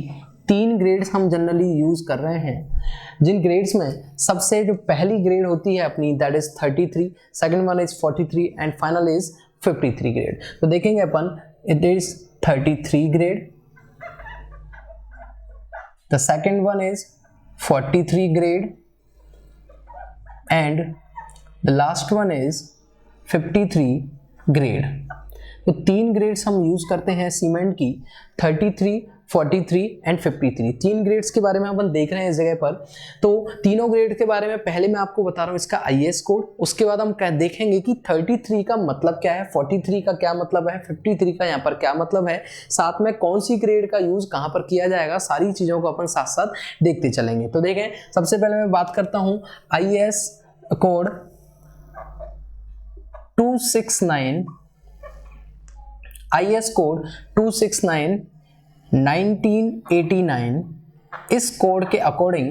3 ग्रेड्स हम जनरली यूज़ कर रहे हैं, जिन ग्रेड्स में सबसे जो पहली ग्रेड होती है अपनी that is 33, second one is 43 and final is 53 grade. तो देखेंगे अपन, it is 33 grade, the second one is 43 grade and the last one is 53 grade। तो 3 ग्रेड्स हम यूज करते हैं सीमेंट की, 33, 43 एंड 53। 3 ग्रेड्स के बारे में अपन देख रहे हैं इस जगह पर। तो तीनों ग्रेड के बारे में पहले मैं आपको बता रहा हूँ इसका IS कोड, उसके बाद हम देखेंगे कि 33 का मतलब क्या है, 43 का क्या मतलब है, 53 का यहाँ पर क्या मतलब है, साथ में कौन सी ग्रेड का यूज कहाँ पर किया जाएगा, सारी चीज़ों को अपन साथ साथ देखते चलेंगे। तो देखें, सबसे पहले मैं बात करता हूँ IS कोड 269, IS कोड 269 1989। इस कोड के अकॉर्डिंग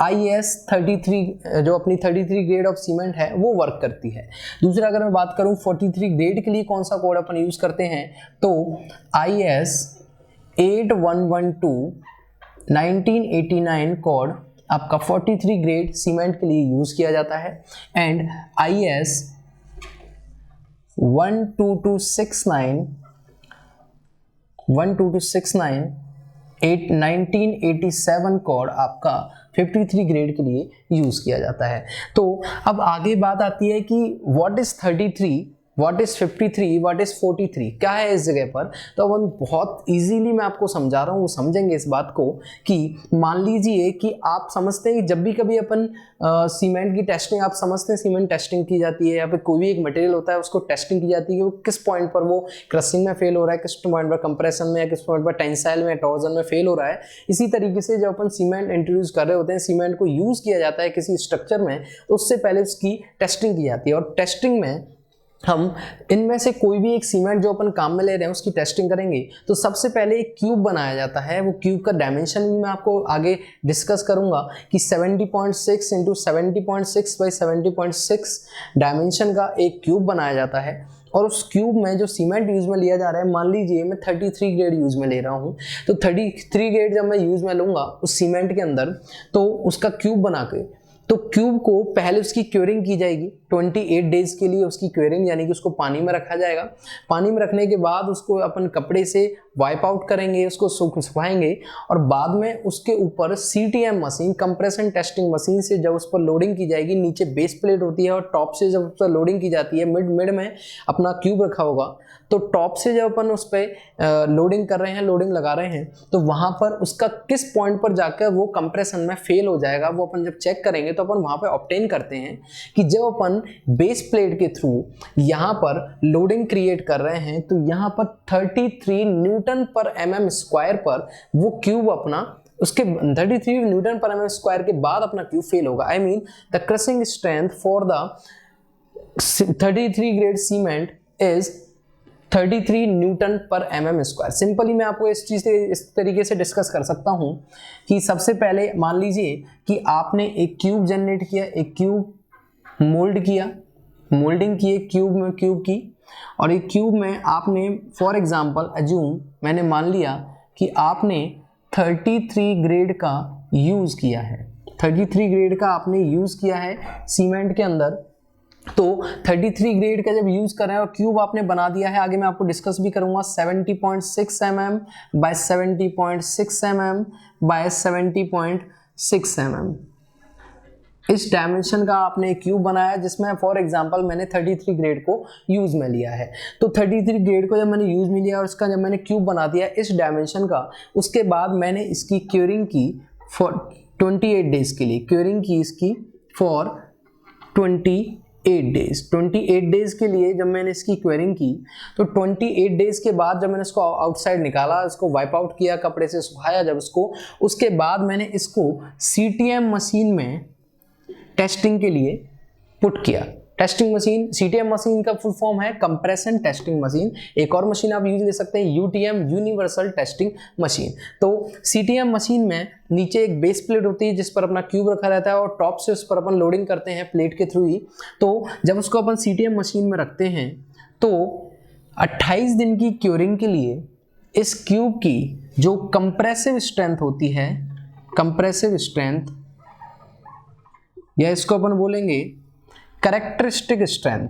IS 33 जो अपनी 33 ग्रेड ऑफ सीमेंट है वो वर्क करती है। दूसरा अगर मैं बात करूं 43 ग्रेड के लिए कौन सा कोड अपन यूज करते हैं तो IS 8112 1989 कोड आपका 43 ग्रेड सीमेंट के लिए यूज किया जाता है एंड IS 1987 कोड आपका 53 ग्रेड के लिए यूज किया जाता है। तो अब आगे बात आती है कि what is 33, what is 53, what is 43, क्या है इस जगह पर। तो अब बहुत इजीली मैं आपको समझा रहा हूँ, समझेंगे इस बात को कि मान लीजिए कि आप समझते हैं कि जब भी कभी अपन सीमेंट की टेस्टिंग, आप समझते हैं सीमेंट टेस्टिंग की जाती है या फिर कोई भी एक मटेरियल होता है उसको टेस्टिंग की जाती है कि वो किस पॉइंट पर वो क्रशिंग में फेल हो रहा है, किस पॉइंट पर कंप्रेशन में या किस पॉइंट पर टेंसाइल में टॉर्जन में फेल हो रहा है। इसी तरीके से जब अपन सीमेंट इंट्रोड्यूस कर रहे होते हैं, सीमेंट को यूज किया जाता है किसी स्ट्रक्चर में, तो उससे पहले उसकी टेस्टिंग की जाती है और टेस्टिंग में हम इनमें से कोई भी एक सीमेंट जो अपन काम में ले रहे हैं उसकी टेस्टिंग करेंगे। तो सबसे पहले एक क्यूब बनाया जाता है, वो क्यूब का डायमेंशन भी मैं आपको आगे डिस्कस करूंगा कि 70.6 इंटू 70.6 बाई 70.6 डायमेंशन का एक क्यूब बनाया जाता है और उस क्यूब में जो सीमेंट यूज में लिया जा रहा है, मान लीजिए मैं 33 ग्रेड यूज में ले रहा हूँ, तो 33 ग्रेड जब मैं यूज में लूँगा उस सीमेंट के अंदर तो उसका क्यूब बना के, तो क्यूब को पहले उसकी क्योरिंग की जाएगी 28 डेज के लिए, उसकी क्योरिंग यानी कि उसको पानी में रखा जाएगा। पानी में रखने के बाद उसको अपन कपड़े से वाइप आउट करेंगे, उसको सुखाएंगे और बाद में उसके ऊपर CTM machine, compression testing machine से जब उस पर लोडिंग की जाएगी, नीचे बेस प्लेट होती है और टॉप से जब उस पर लोडिंग की जाती है, मिड में अपना क्यूब रखा होगा, तो टॉप से जब अपन उस पर लोडिंग कर रहे हैं, लोडिंग लगा रहे हैं, तो वहां पर उसका किस पॉइंट पर जाकर वो कंप्रेशन में फेल हो जाएगा, वो अपन जब चेक करेंगे तो अपन वहां पर ऑब्टेन करते हैं कि जब अपन बेस प्लेट के थ्रू यहाँ पर लोडिंग क्रिएट कर रहे हैं तो यहाँ पर 33 न्यूटन पर mm स्क्वायर पर वो क्यूब अपना, उसके 33 न्यूटन पर mm स्क्वायर के बाद अपना क्यूब फेल होगा। I mean the crushing strength for the 33 grade cement is 33 Newton पर mm स्क्वायर। सिंपली मैं आपको इस चीज से इस तरीके से डिस्कस कर सकता हूं कि सबसे पहले मान लीजिए कि आपने एक क्यूब जनरेट किया, एक क्यूब मोल्ड किया, मोल्डिंग की एक क्यूब की, और एक क्यूब में आपने फॉर एग्जांपल अज्यूम, मैंने मान लिया कि आपने 33 ग्रेड का यूज़ किया है, 33 ग्रेड का आपने यूज़ किया है सीमेंट के अंदर। तो 33 ग्रेड का जब यूज़ कर रहे हैं और क्यूब आपने बना दिया है, आगे मैं आपको डिस्कस भी करूंगा, 70.6 mm by 70.6 mm by 70.6 mm इस डायमेंशन का आपने एक क्यूब बनाया जिसमें फॉर एग्जांपल मैंने 33 ग्रेड को यूज में लिया है। तो 33 ग्रेड को जब मैंने यूज में लिया और इसका जब मैंने क्यूब बना दिया इस डायमेंशन का, उसके बाद मैंने इसकी क्योरिंग की फॉर 28 डेज के लिए, क्योरिंग की इसकी फॉर 28 डेज। 28 डेज के लिए जब मैंने इसकी क्वेरिंग की तो 28 डेज के बाद जब मैंने इसको आउटसाइड निकाला, इसको वाइप आउट किया, कपड़े से सुखाया जब इसको, उसके बाद मैंने इसको CTM मशीन में टेस्टिंग के लिए पुट किया। टेस्टिंग मशीन, CTM मशीन का फुल फॉर्म है कंप्रेशन टेस्टिंग मशीन। एक और मशीन आप यूज ले सकते हैं UTM, यूनिवर्सल टेस्टिंग मशीन। तो CTM मशीन में नीचे एक बेस प्लेट होती है जिस पर अपना क्यूब रखा रहता है और टॉप से उस पर अपन लोडिंग करते हैं प्लेट के थ्रू ही। तो जब उसको अपन CTM मशीन में रखते हैं तो 28 दिन की क्योरिंग के लिए इस क्यूब की जो कंप्रेसिव स्ट्रेंथ होती है, कंप्रेसिव स्ट्रेंथ, या इसको अपन बोलेंगे कैरेक्टरिस्टिक स्ट्रेंथ,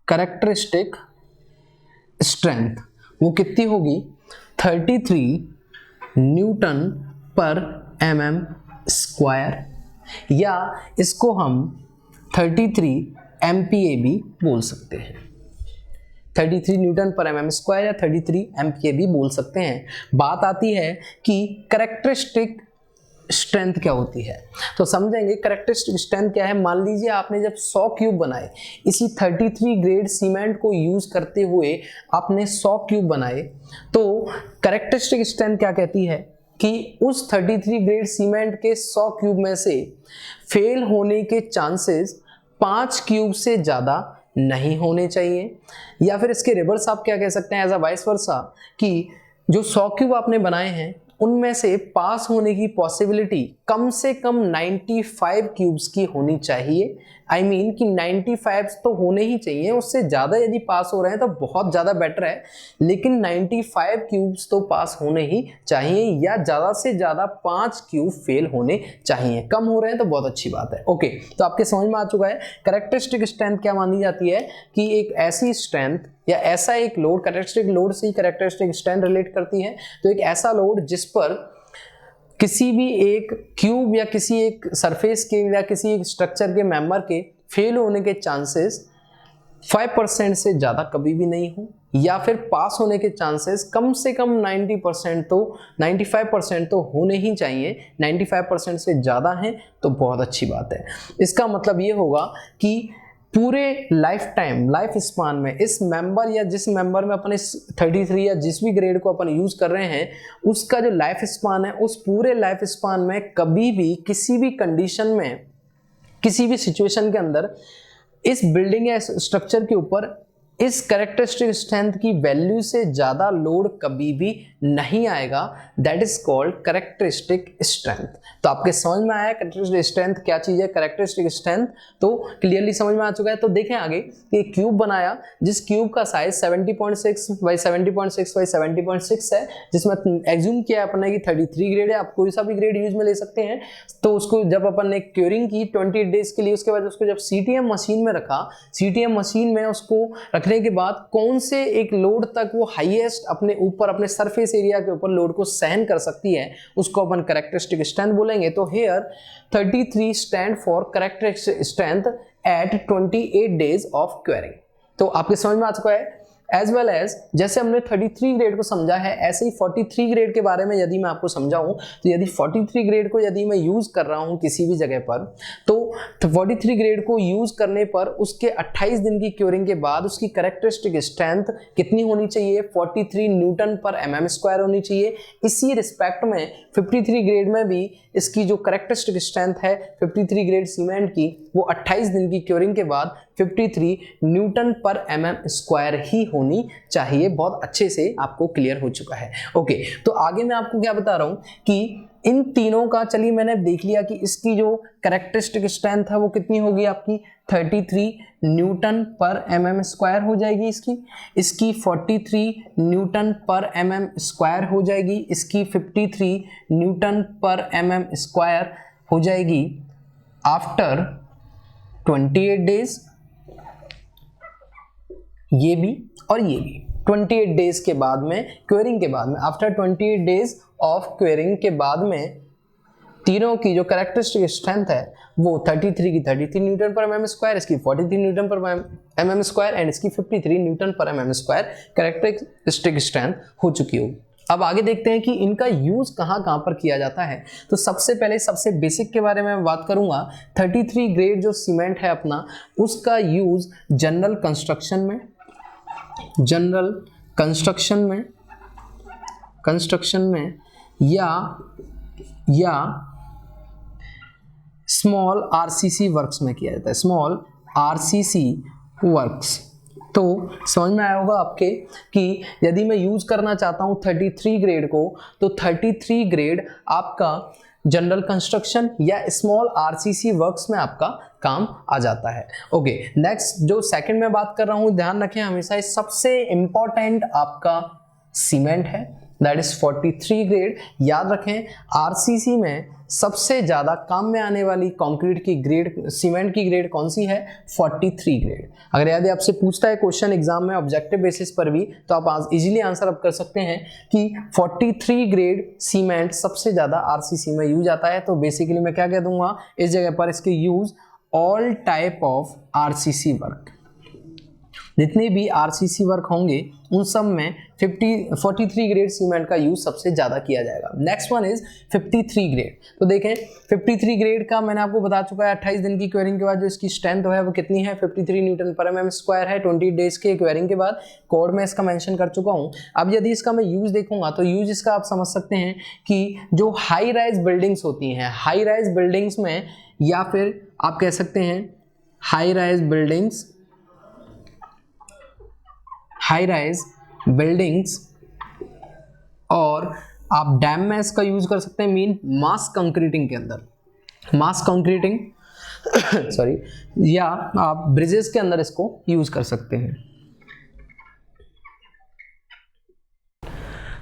कैरेक्टरिस्टिक स्ट्रेंथ वो कितनी होगी 33 न्यूटन पर mm स्क्वायर, या इसको हम 33 MPa भी बोल सकते हैं। 33 न्यूटन पर mm स्क्वायर या 33 MPa भी बोल सकते हैं। बात आती है कि कैरेक्टरिस्टिक स्ट्रेंथ क्या होती है, तो समझेंगे कैरेक्टरिस्टिक स्ट्रेंथ क्या है। मान लीजिए आपने जब 100 क्यूब बनाए, इसी 33 ग्रेड सीमेंट को यूज करते हुए आपने 100 क्यूब बनाए, तो कैरेक्टरिस्टिक स्ट्रेंथ क्या कहती है कि उस 33 ग्रेड सीमेंट के 100 क्यूब में से फेल होने के चांसेस 5 क्यूब से ज़्यादा नहीं होने चाहिए। या फिर इसके रिवर्स आप क्या कह सकते हैं, एज अ वाइस वर्सा, कि जो 100 क्यूब आपने बनाए हैं उनमें से पास होने की पॉसिबिलिटी कम से कम 95 क्यूब्स की होनी चाहिए। आई मीन कि 95 तो होने ही चाहिए, उससे ज़्यादा यदि पास हो रहे हैं तो बहुत ज़्यादा बेटर है, लेकिन 95 क्यूब्स तो पास होने ही चाहिए, या ज़्यादा से ज़्यादा 5 क्यूब फेल होने चाहिए। कम हो रहे हैं तो बहुत अच्छी बात है। ओके, तो आपके समझ में आ चुका है कैरेक्टरिस्टिक स्ट्रेंथ क्या मानी जाती है, कि एक ऐसी स्ट्रेंथ या ऐसा एक लोड, कैरेक्टरिस्टिक लोड से ही कैरेक्टरिस्टिक स्ट्रेंथ रिलेट करती है, तो एक ऐसा लोड जिस पर किसी भी एक क्यूब या किसी एक सरफेस के या किसी एक स्ट्रक्चर के मेंबर के फेल होने के चांसेस 5% से ज़्यादा कभी भी नहीं हो, या फिर पास होने के चांसेस कम से कम 90% तो 95% तो होने ही चाहिए। 95% से ज़्यादा हैं तो बहुत अच्छी बात है। इसका मतलब ये होगा कि पूरे लाइफ स्पान में इस मेंबर या जिस मेंबर में अपन इस 33 या जिस भी ग्रेड को अपन यूज कर रहे हैं, उसका जो लाइफ स्पान है, उस पूरे लाइफ स्पान में कभी भी किसी भी कंडीशन में, किसी भी सिचुएशन के अंदर इस बिल्डिंग या स्ट्रक्चर के ऊपर इस कैरेक्टरिस्टिक स्ट्रेंथ की वैल्यू से ज़्यादा लोड कभी भी नहीं आएगा। That is called characteristic strength. तो आपके समझ में आया कैरेक्टरिस्टिक स्ट्रेंथ क्या चीज़ है। कैरेक्टरिस्टिक स्ट्रेंथ तो क्लियरली समझ में आ चुका है। तो देखें आगे कि एक क्यूब बनाया जिस क्यूब का साइज 70.6 बाई 70.6 बाई 70.6 है, जिसमें एज्यूम किया अपने कि 33 ग्रेड है। आप कोई सा भी ग्रेड यूज में ले सकते हैं। तो उसको जब अपन ने क्योरिंग की 20 डेज के लिए, उसके बाद उसको जब CTM मशीन में रखा, CTM मशीन में उसको रखने के बाद कौन से एक लोड तक वो हाईएस्ट अपने ऊपर, अपने सरफेस एरिया के ऊपर लोड को सहन कर सकती है, उसको अपन कैरेक्टरिस्टिक स्ट्रेंथ बोलेंगे। तो here 33 stand for characteristic strength eight 28 days of quarrying. तो आपके समझ में आ चुका है। एज वेल एज जैसे हमने 33 ग्रेड को समझा है, ऐसे ही 43 ग्रेड के बारे में यदि मैं आपको समझाऊं, तो यदि 43 ग्रेड को यदि मैं यूज कर रहा हूं किसी भी जगह पर, तो 43 ग्रेड को यूज करने पर उसके 28 दिन की क्योरिंग के बाद उसकी कैरेक्टरिस्टिक स्ट्रेंथ कितनी होनी चाहिए, 43 न्यूटन पर mm स्क्वायर होनी चाहिए। इसी रिस्पेक्ट में 53 ग्रेड में भी इसकी जो कैरेक्टरिस्टिक स्ट्रेंथ है 53 ग्रेड सीमेंट की, वो 28 दिन की क्योरिंग के बाद 53 न्यूटन पर mm स्क्वायर ही होनी चाहिए। बहुत अच्छे से आपको क्लियर हो चुका है। ओके, तो आगे मैं आपको क्या बता रहा हूं कि इन तीनों का, चलिए मैंने देख लिया कि इसकी जो कैरेक्टरिस्टिक स्ट्रेंथ है वो कितनी होगी आपकी 33 न्यूटन पर mm स्क्वायर हो जाएगी, इसकी 43 न्यूटन पर mm स्क्वायर हो जाएगी, इसकी 53 न्यूटन पर mm स्क्वायर हो जाएगी आफ्टर 28 डेज। ये भी और ये भी 28 डेज के बाद में, क्वेरिंग के बाद में, आफ्टर 28 डेज ऑफ क्वेरिंग के बाद में तीनों की जो कैरेक्टरिस्टिक स्ट्रेंथ है वो 33 की 33 न्यूटन पर mm स्क्वायर, इसकी 43 न्यूटन पर mm स्क्वायर एंड इसकी 53 न्यूटन पर mm स्क्वायर कैरेक्टरिस्टिक स्ट्रेंथ हो चुकी होगी। अब आगे देखते हैं कि इनका यूज कहाँ कहाँ पर किया जाता है। तो सबसे पहले सबसे बेसिक के बारे में बात करूंगा। 33 ग्रेड जो सीमेंट है अपना, उसका यूज जनरल कंस्ट्रक्शन में या स्मॉल RCC वर्क्स में किया जाता है, स्मॉल RCC वर्क्स। तो समझ में आया होगा आपके कि यदि मैं यूज करना चाहता हूं 33 ग्रेड को, तो 33 ग्रेड आपका जनरल कंस्ट्रक्शन या स्मॉल RCC वर्क्स में आपका काम आ जाता है। ओके, नेक्स्ट जो सेकंड में बात कर रहा हूं, ध्यान रखें हमेशा सबसे इंपॉर्टेंट आपका सीमेंट है, दैट इज 43 ग्रेड। याद रखें RCC में सबसे ज्यादा काम में आने वाली कंक्रीट की ग्रेड, सीमेंट की ग्रेड कौन सी है, 43 ग्रेड। अगर यदि आपसे पूछता है क्वेश्चन एग्जाम में ऑब्जेक्टिव बेसिस पर भी, तो आप इजीली आंसर अप कर सकते हैं कि 43 ग्रेड सीमेंट सबसे ज्यादा RCC में यूज आता है। तो बेसिकली मैं क्या कह दूंगा इस जगह पर, इसके use all type of RCC work, जितने भी RCC वर्क होंगे उन सब में 43 ग्रेड सीमेंट का यूज सबसे ज्यादा किया जाएगा। Next one is 53 grade. तो देखें 53 ग्रेड का मैंने आपको बता चुका है, 28 दिन की क्वेरिंग के बाद जो इसकी स्ट्रेंथ है वो कितनी है, 53 न्यूटन पर mm स्क्वायर है। 20 डेज के क्वेरिंग के बाद कोड में इसका मेंशन कर चुका हूं। अब यदि इसका मैं यूज देखूंगा तो यूज इसका आप समझ सकते हैं कि जो हाई राइज बिल्डिंग्स होती हैं, हाई राइज बिल्डिंग्स में, या फिर आप कह सकते हैं हाई राइज बिल्डिंग्स और आप डैम में इसका यूज कर सकते हैं मीन मास कंक्रीटिंग के अंदर, मास कंक्रीटिंग सॉरी, या आप ब्रिजेस के अंदर इसको यूज कर सकते हैं।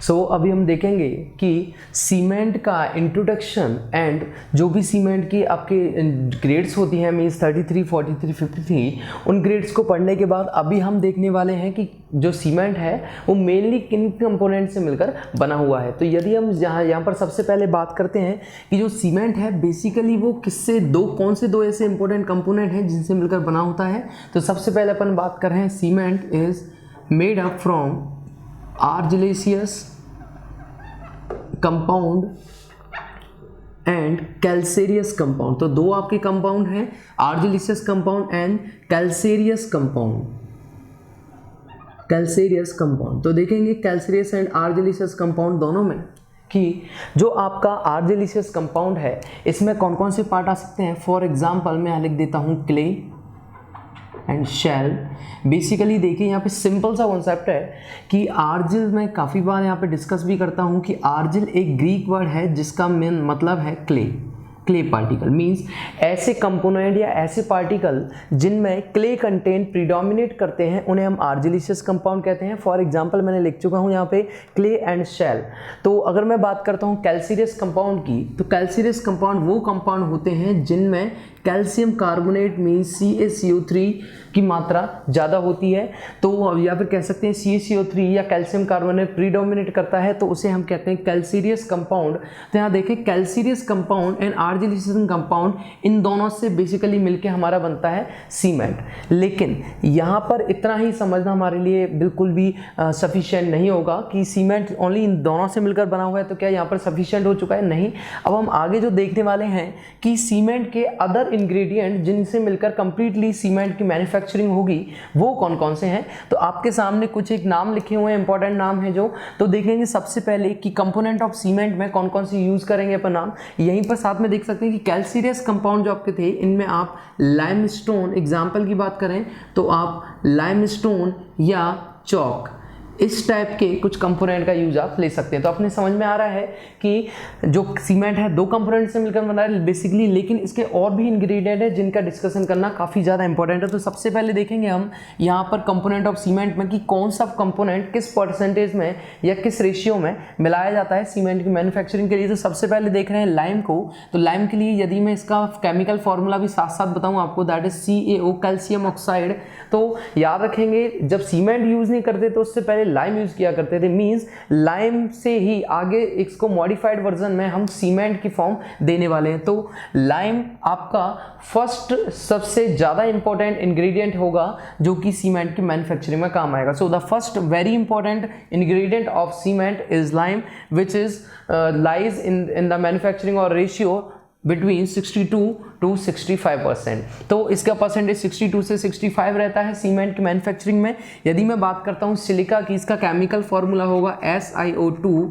सो अभी हम देखेंगे कि सीमेंट का इंट्रोडक्शन एंड जो भी सीमेंट की आपके ग्रेड्स होती हैं मीन्स 33, 43, 53, उन ग्रेड्स को पढ़ने के बाद अभी हम देखने वाले हैं कि जो सीमेंट है वो मेनली किन कंपोनेंट से मिलकर बना हुआ है। तो यदि हम यहाँ पर सबसे पहले बात करते हैं कि जो सीमेंट है बेसिकली वो किससे कौन से दो ऐसे इंपॉर्टेंट कंपोनेंट हैं जिनसे मिलकर बना होता है। तो सबसे पहले अपन बात कर रहे हैं cement is made up from argillaceous compound and calcareous compound. तो दो आपके कंपाउंड हैं, argillaceous compound and calcareous compound. Calcareous compound तो देखेंगे कैल्सेरियस एंड आर्जिलेसियस कंपाउंड दोनों में कि जो आपका आर्जिलेसियस कंपाउंड है इसमें कौन कौन से पार्ट आ सकते हैं। फॉर एग्जाम्पल मैं यहाँ लिख देता हूँ क्ले एंड शेल। बेसिकली देखिए यहाँ पे सिंपल सा कॉन्सेप्ट है कि आर्जिल मैं काफ़ी बार यहाँ पे डिस्कस भी करता हूँ कि आर्जिल एक ग्रीक वर्ड है जिसका मेन मतलब है क्ले। क्ले पार्टिकल मींस ऐसे कंपोनेंट या ऐसे पार्टिकल जिनमें क्ले कंटेंट प्रीडोमिनेट करते हैं उन्हें हम आर्जिलेसियस कंपाउंड कहते हैं। फॉर एग्जांपल मैंने लिख चुका हूं यहाँ पे क्ले एंड शेल। तो अगर मैं बात करता हूँ कैल्सीरियस कंपाउंड की, तो कैल्सीरियस कंपाउंड वो कंपाउंड होते हैं जिनमें कैल्शियम कार्बोनेट मीन्स CaCO3 की मात्रा ज़्यादा होती है। तो या फिर कह सकते हैं CaCO3 या कैल्शियम कार्बोनेट प्रीडोमिनेट करता है तो उसे हम कहते हैं कैल्सीरियस कंपाउंड। तो यहाँ देखें calcareous compound and argillaceous compound in दोनों से बेसिकली मिलके हमारा बनता है सीमेंट। लेकिन यहाँ पर इतना ही समझना हमारे लिए बिल्कुल भी सफिशिएंट नहीं होगा कि सीमेंट ओनली इन दोनों से मिलकर बना हुआ है तो क्या यहाँ पर सफिशिएंट हो चुका है, नहीं। अब हम आगे जो देखने वाले हैं कि सीमेंट के अदर इंग्रेडिएंट जिनसे मिलकर कंप्लीटली सीमेंट की मैन्युफैक्चरिंग होगी वो कौन कौन से हैं। तो आपके सामने कुछ एक नाम लिखे हुए हैं, इंपॉर्टेंट नाम है जो, तो देखेंगे सबसे पहले कि कंपोनेंट ऑफ सीमेंट में कौन कौन से यूज करेंगे अपन नाम। यहीं पर साथ में देख सकते हैं कि कैल्सीरियस कंपाउंड जो आपके थे इनमें आप लाइमस्टोन, एग्जाम्पल की बात करें तो आप लाइमस्टोन या चौक, इस टाइप के कुछ कंपोनेंट का यूज आप ले सकते हैं। तो अपने समझ में आ रहा है कि जो सीमेंट है दो कंपोनेंट से मिलकर बना है बेसिकली, लेकिन इसके और भी इंग्रेडिएंट है जिनका डिस्कशन करना काफ़ी ज़्यादा इंपॉर्टेंट है। तो सबसे पहले देखेंगे हम यहाँ पर कंपोनेंट ऑफ सीमेंट में कि कौन सा कंपोनेंट किस परसेंटेज में या किस रेशियो में मिलाया जाता है सीमेंट की मैन्युफैक्चरिंग के लिए। तो सबसे पहले देख रहे हैं लाइम को। तो लाइम के लिए यदि मैं इसका केमिकल फॉर्मूला भी साथ साथ बताऊँ आपको, that is CaO, calcium oxide. तो याद रखेंगे जब सीमेंट यूज़ नहीं करते तो उससे पहले लाइम यूज किया करते थे, मींस लाइम से ही आगे इसको मॉडिफाइड वर्जन में हम सीमेंट की फॉर्म देने वाले हैं। तो लाइम आपका फर्स्ट सबसे ज्यादा इंपॉर्टेंट इंग्रेडिएंट होगा जो कि सीमेंट की मैन्युफैक्चरिंग में काम आएगा। So the first very important ingredient of cement is lime which is lies in the manufacturing और रेशियो बिटवीन 62 to 65%। तो इसका परसेंटेज 62 से 65 रहता है सीमेंट की मैन्युफैक्चरिंग में। यदि मैं बात करता हूँ सिलिका की, इसका केमिकल फॉर्मूला होगा SiO2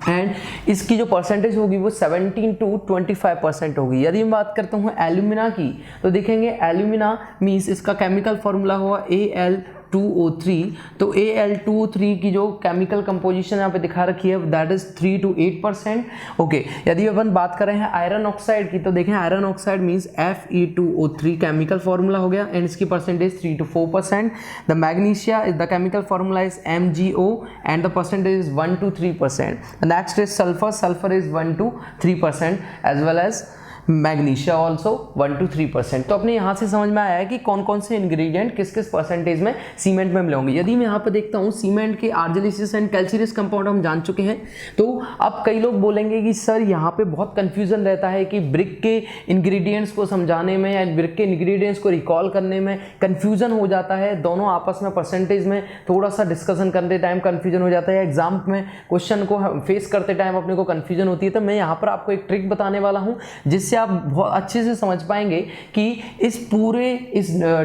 एंड इसकी जो परसेंटेज होगी वो 17 to 25% होगी। यदि मैं बात करता हूँ एल्यूमिना की, तो देखेंगे एल्यूमिना मीन्स इसका केमिकल फॉर्मूला होगा Al2O3। तो Al2O3 की जो केमिकल कंपोजिशन यहाँ पे दिखा रखी है दैट इज 3 to 8%। ओके, यदि अपन बात कर रहे हैं आयरन ऑक्साइड की, तो देखें iron oxide means Fe2O3 chemical formula हो गया एंड इसकी percentage 3 to 4%। The magnesia is the chemical formula is MgO and the percentage is 1 to 3%। Next is sulphur, sulphur is 1 to 3% as well as magnesia also 1 to 3%। तो अपने यहाँ से समझ में आया है कि कौन कौन से इंग्रेडिएंट किस किस परसेंटेज में सीमेंट में मिले होंगे। यदि मैं यहाँ पे देखता हूँ सीमेंट के आर्जिलेसियस एंड कैल्सीरियस कंपाउंड हम जान चुके हैं। तो अब कई लोग बोलेंगे कि सर यहाँ पे बहुत कंफ्यूजन रहता है कि ब्रिक के इंग्रेडिएंट्स को समझाने में या ब्रिक के इंग्रेडिएंट्स को रिकॉल करने में कंफ्यूजन हो जाता है, दोनों आपस में परसेंटेज में थोड़ा सा डिस्कशन करते टाइम कंफ्यूजन हो जाता है, एग्जाम में क्वेश्चन को फेस करते टाइम अपने को कंफ्यूजन होती है। तो मैं यहाँ पर आपको एक ट्रिक बताने वाला हूँ जिससे आप बहुत अच्छे से समझ पाएंगे कि इस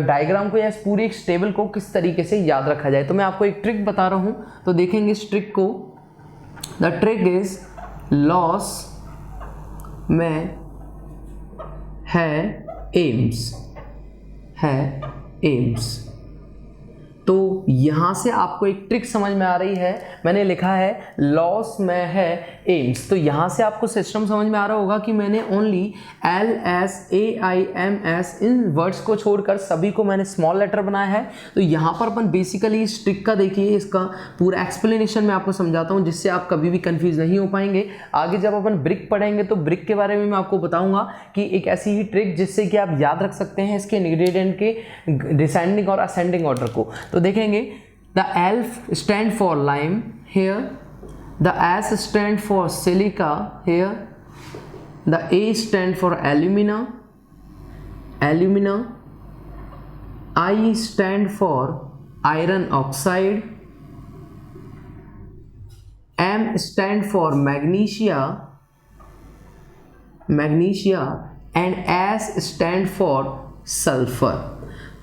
डायग्राम को या इस पूरे इस टेबल को किस तरीके से याद रखा जाए। तो मैं आपको एक ट्रिक बता रहा हूं, तो देखेंगे इस ट्रिक को। द ट्रिक इज लॉस में है एम्स। तो यहां से आपको एक ट्रिक समझ में आ रही है। मैंने लिखा है लॉस में है एम्स। तो यहाँ से आपको सिस्टम समझ में आ रहा होगा कि मैंने ओनली LSAIMS इन वर्ड्स को छोड़कर सभी को मैंने स्मॉल लेटर बनाया है। तो यहाँ पर अपन बेसिकली इस ट्रिक का देखिए, इसका पूरा एक्सप्लेनेशन मैं आपको समझाता हूँ जिससे आप कभी भी कंफ्यूज नहीं हो पाएंगे। आगे जब अपन ब्रिक पढ़ेंगे तो ब्रिक के बारे में मैं आपको बताऊंगा कि एक ऐसी ही ट्रिक जिससे कि आप याद रख सकते हैं इसके इंग्रेडिएंट के डिसेंडिंग और असेंडिंग ऑर्डर को। तो देखेंगे, the L stand for lime here, the S stand for silica here, the A stand for alumina, I stand for iron oxide, M stand for magnesia, and S stand for sulfur।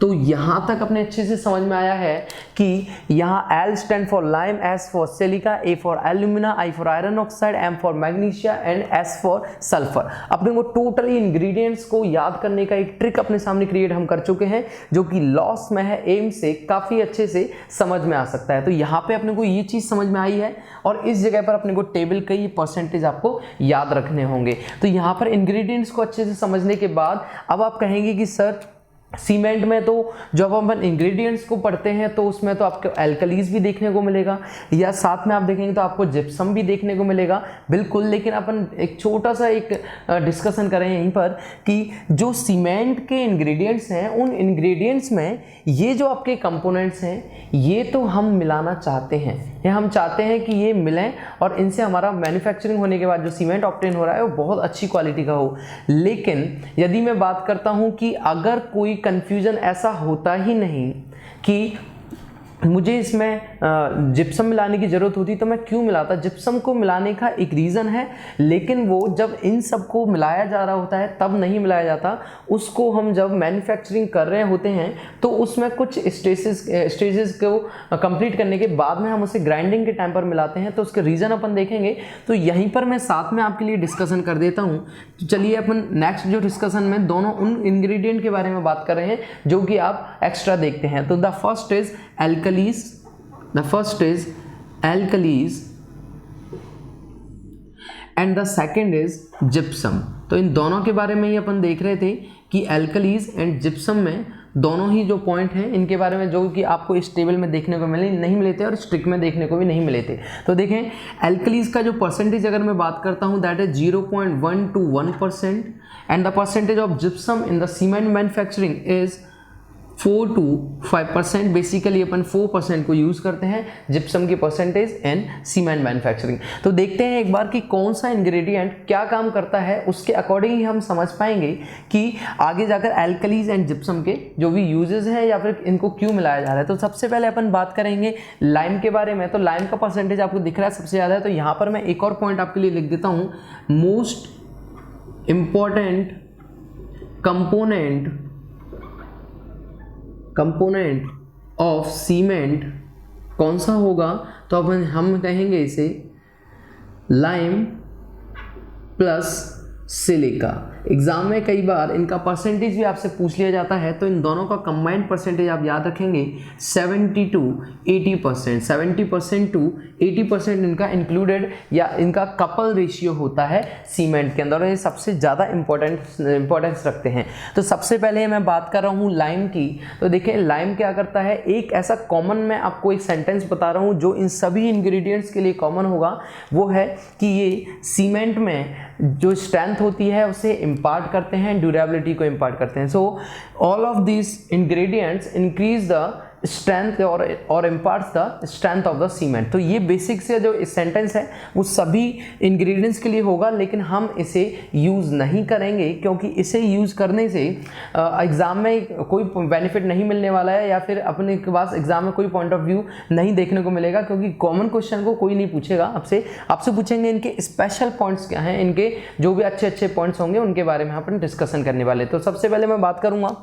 तो यहाँ तक अपने अच्छे से समझ में आया है कि यहाँ L stand for lime, S for silica, A for alumina, I for iron oxide, M for magnesia and S for sulphur. अपने को टोटली इंग्रेडिएंट्स को याद करने का एक ट्रिक अपने सामने क्रिएट हम कर चुके हैं जो कि लॉस में है, एम से काफ़ी अच्छे से समझ में आ सकता है। तो यहाँ पे अपने को ये चीज़ समझ में आई है और इस जगह पर अपने को टेबल के ये परसेंटेज आपको याद रखने होंगे। तो यहाँ पर इंग्रेडिएंट्स को अच्छे से समझने के बाद अब आप कहेंगे कि सर सीमेंट में तो जब अपन इंग्रेडिएंट्स को पढ़ते हैं तो उसमें तो आपको एल्कलीज भी देखने को मिलेगा या साथ में आप देखेंगे तो आपको जिप्सम भी देखने को मिलेगा, बिल्कुल। लेकिन अपन एक छोटा सा एक डिस्कशन करें यहीं पर कि जो सीमेंट के इंग्रेडिएंट्स हैं उन इंग्रेडिएंट्स में ये जो आपके कंपोनेंट्स हैं ये तो हम मिलाना चाहते हैं, या हम चाहते हैं कि ये मिलें और इनसे हमारा मैन्युफैक्चरिंग होने के बाद जो सीमेंट ऑब्टेन हो रहा है वो बहुत अच्छी क्वालिटी का हो। लेकिन यदि मैं बात करता हूँ कि अगर कोई कंफ्यूजन ऐसा होता ही नहीं कि मुझे इसमें जिप्सम मिलाने की ज़रूरत होती तो मैं क्यों मिलाता। जिप्सम को मिलाने का एक रीज़न है, लेकिन वो जब इन सब को मिलाया जा रहा होता है तब नहीं मिलाया जाता। उसको हम जब मैन्युफैक्चरिंग कर रहे होते हैं तो उसमें कुछ स्टेजेस को कंप्लीट करने के बाद में हम उसे ग्राइंडिंग के टाइम पर मिलाते हैं। तो उसके रीज़न अपन देखेंगे। तो यहीं पर मैं साथ में आपके लिए डिस्कशन कर देता हूँ। तो चलिए अपन नेक्स्ट जो डिस्कशन में दोनों उन इंग्रेडिएंट के बारे में बात कर रहे हैं जो कि आप एक्स्ट्रा देखते हैं। तो the first is alkalis, and the second is gypsum। तो इन दोनों के बारे में ही अपन देख रहे थे कि एल्कलीज एंड जिप्सम में दोनों ही जो पॉइंट हैं इनके बारे में जो कि आपको इस टेबल में देखने को नहीं मिले थे और इस ट्रिक में देखने को भी नहीं मिले थे। तो देखें, एल्कलीज का जो परसेंटेज अगर मैं बात करता हूँ that is 0.1 to 1%, and the percentage of gypsum in the cement manufacturing is 4 to 5%। Basically अपन 4% को यूज़ करते हैं जिप्सम की परसेंटेज इन सीमेंट मैन्युफैक्चरिंग। तो देखते हैं एक बार कि कौन सा इंग्रेडिएंट क्या काम करता है, उसके अकॉर्डिंग ही हम समझ पाएंगे कि आगे जाकर एल्कलीज एंड जिप्सम के जो भी यूजेस हैं या फिर इनको क्यों मिलाया जा रहा है। तो सबसे पहले अपन बात करेंगे लाइम के बारे में। तो लाइम का परसेंटेज आपको दिख रहा है सबसे ज़्यादा है। तो यहाँ पर मैं एक और पॉइंट आपके लिए लिख देता हूँ, most important component of cement कौन सा होगा। तो अब हम कहेंगे इसे लाइम प्लस सिलिका। एग्जाम में कई बार इनका परसेंटेज भी आपसे पूछ लिया जाता है। तो इन दोनों का कंबाइंड परसेंटेज आप याद रखेंगे 70 to 80%, 70% to 80% इनका इंक्लूडेड या इनका कपल रेशियो होता है सीमेंट के अंदर, और ये सबसे ज़्यादा इंपॉर्टेंस रखते हैं। तो सबसे पहले मैं बात कर रहा हूँ लाइम की। तो देखिए लाइम क्या करता है, एक ऐसा कॉमन मैं आपको एक सेंटेंस बता रहा हूँ जो इन सभी इंग्रेडिएंट्स के लिए कॉमन होगा, वो है कि ये सीमेंट में जो स्ट्रेंथ होती है उसे इम्पार्ट करते हैं, ड्यूरेबिलिटी को इम्पार्ट करते हैं। So all of this ingredients increase the strength और imparts the strength of the cement. तो ये बेसिक से जो सेंटेंस है वो सभी इंग्रेडिएंट्स के लिए होगा, लेकिन हम इसे यूज़ नहीं करेंगे क्योंकि इसे यूज़ करने से एग्ज़ाम में कोई बेनिफिट नहीं मिलने वाला है या फिर अपने के पास एग्ज़ाम में कोई पॉइंट ऑफ व्यू नहीं देखने को मिलेगा, क्योंकि कॉमन क्वेश्चन को कोई नहीं पूछेगा आपसे पूछेंगे इनके स्पेशल पॉइंट्स क्या हैं, इनके जो भी अच्छे पॉइंट्स होंगे उनके बारे में अपन डिस्कशन करने वाले। तो सबसे पहले मैं बात करूँगा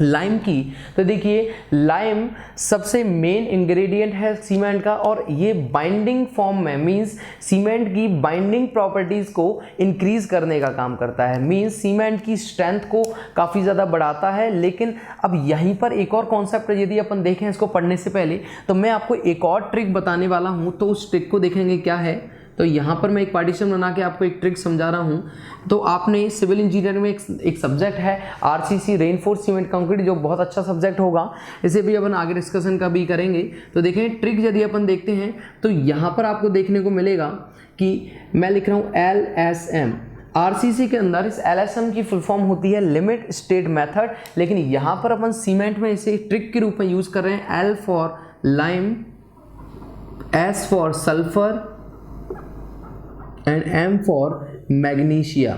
लाइम की। तो देखिए लाइम सबसे मेन इंग्रेडिएंट है सीमेंट का, और ये बाइंडिंग फॉर्म में मींस सीमेंट की बाइंडिंग प्रॉपर्टीज को इंक्रीज करने का काम करता है, मींस सीमेंट की स्ट्रेंथ को काफ़ी ज़्यादा बढ़ाता है। लेकिन अब यहीं पर एक और कॉन्सेप्ट यदि अपन देखें इसको पढ़ने से पहले, तो मैं आपको एक और ट्रिक बताने वाला हूँ। तो उस ट्रिक को देखेंगे क्या है, तो यहाँ पर मैं एक पार्टीशन बना के आपको एक ट्रिक समझा रहा हूँ। तो आपने सिविल इंजीनियरिंग में एक सब्जेक्ट है आरसीसी रेनफोर्स सीमेंट कंक्रीट, जो बहुत अच्छा सब्जेक्ट होगा, इसे भी अपन आगे डिस्कशन का भी करेंगे। तो देखें ट्रिक यदि अपन देखते हैं तो यहाँ पर आपको देखने को मिलेगा कि मैं लिख रहा हूँ LSM। आरसीसी के अंदर इस LSM की फुल फॉर्म होती है लिमिट स्टेट मेथड, लेकिन यहाँ पर अपन सीमेंट में इसे ट्रिक के रूप में यूज कर रहे हैं। L for lime, S for sulphur and M for magnesia.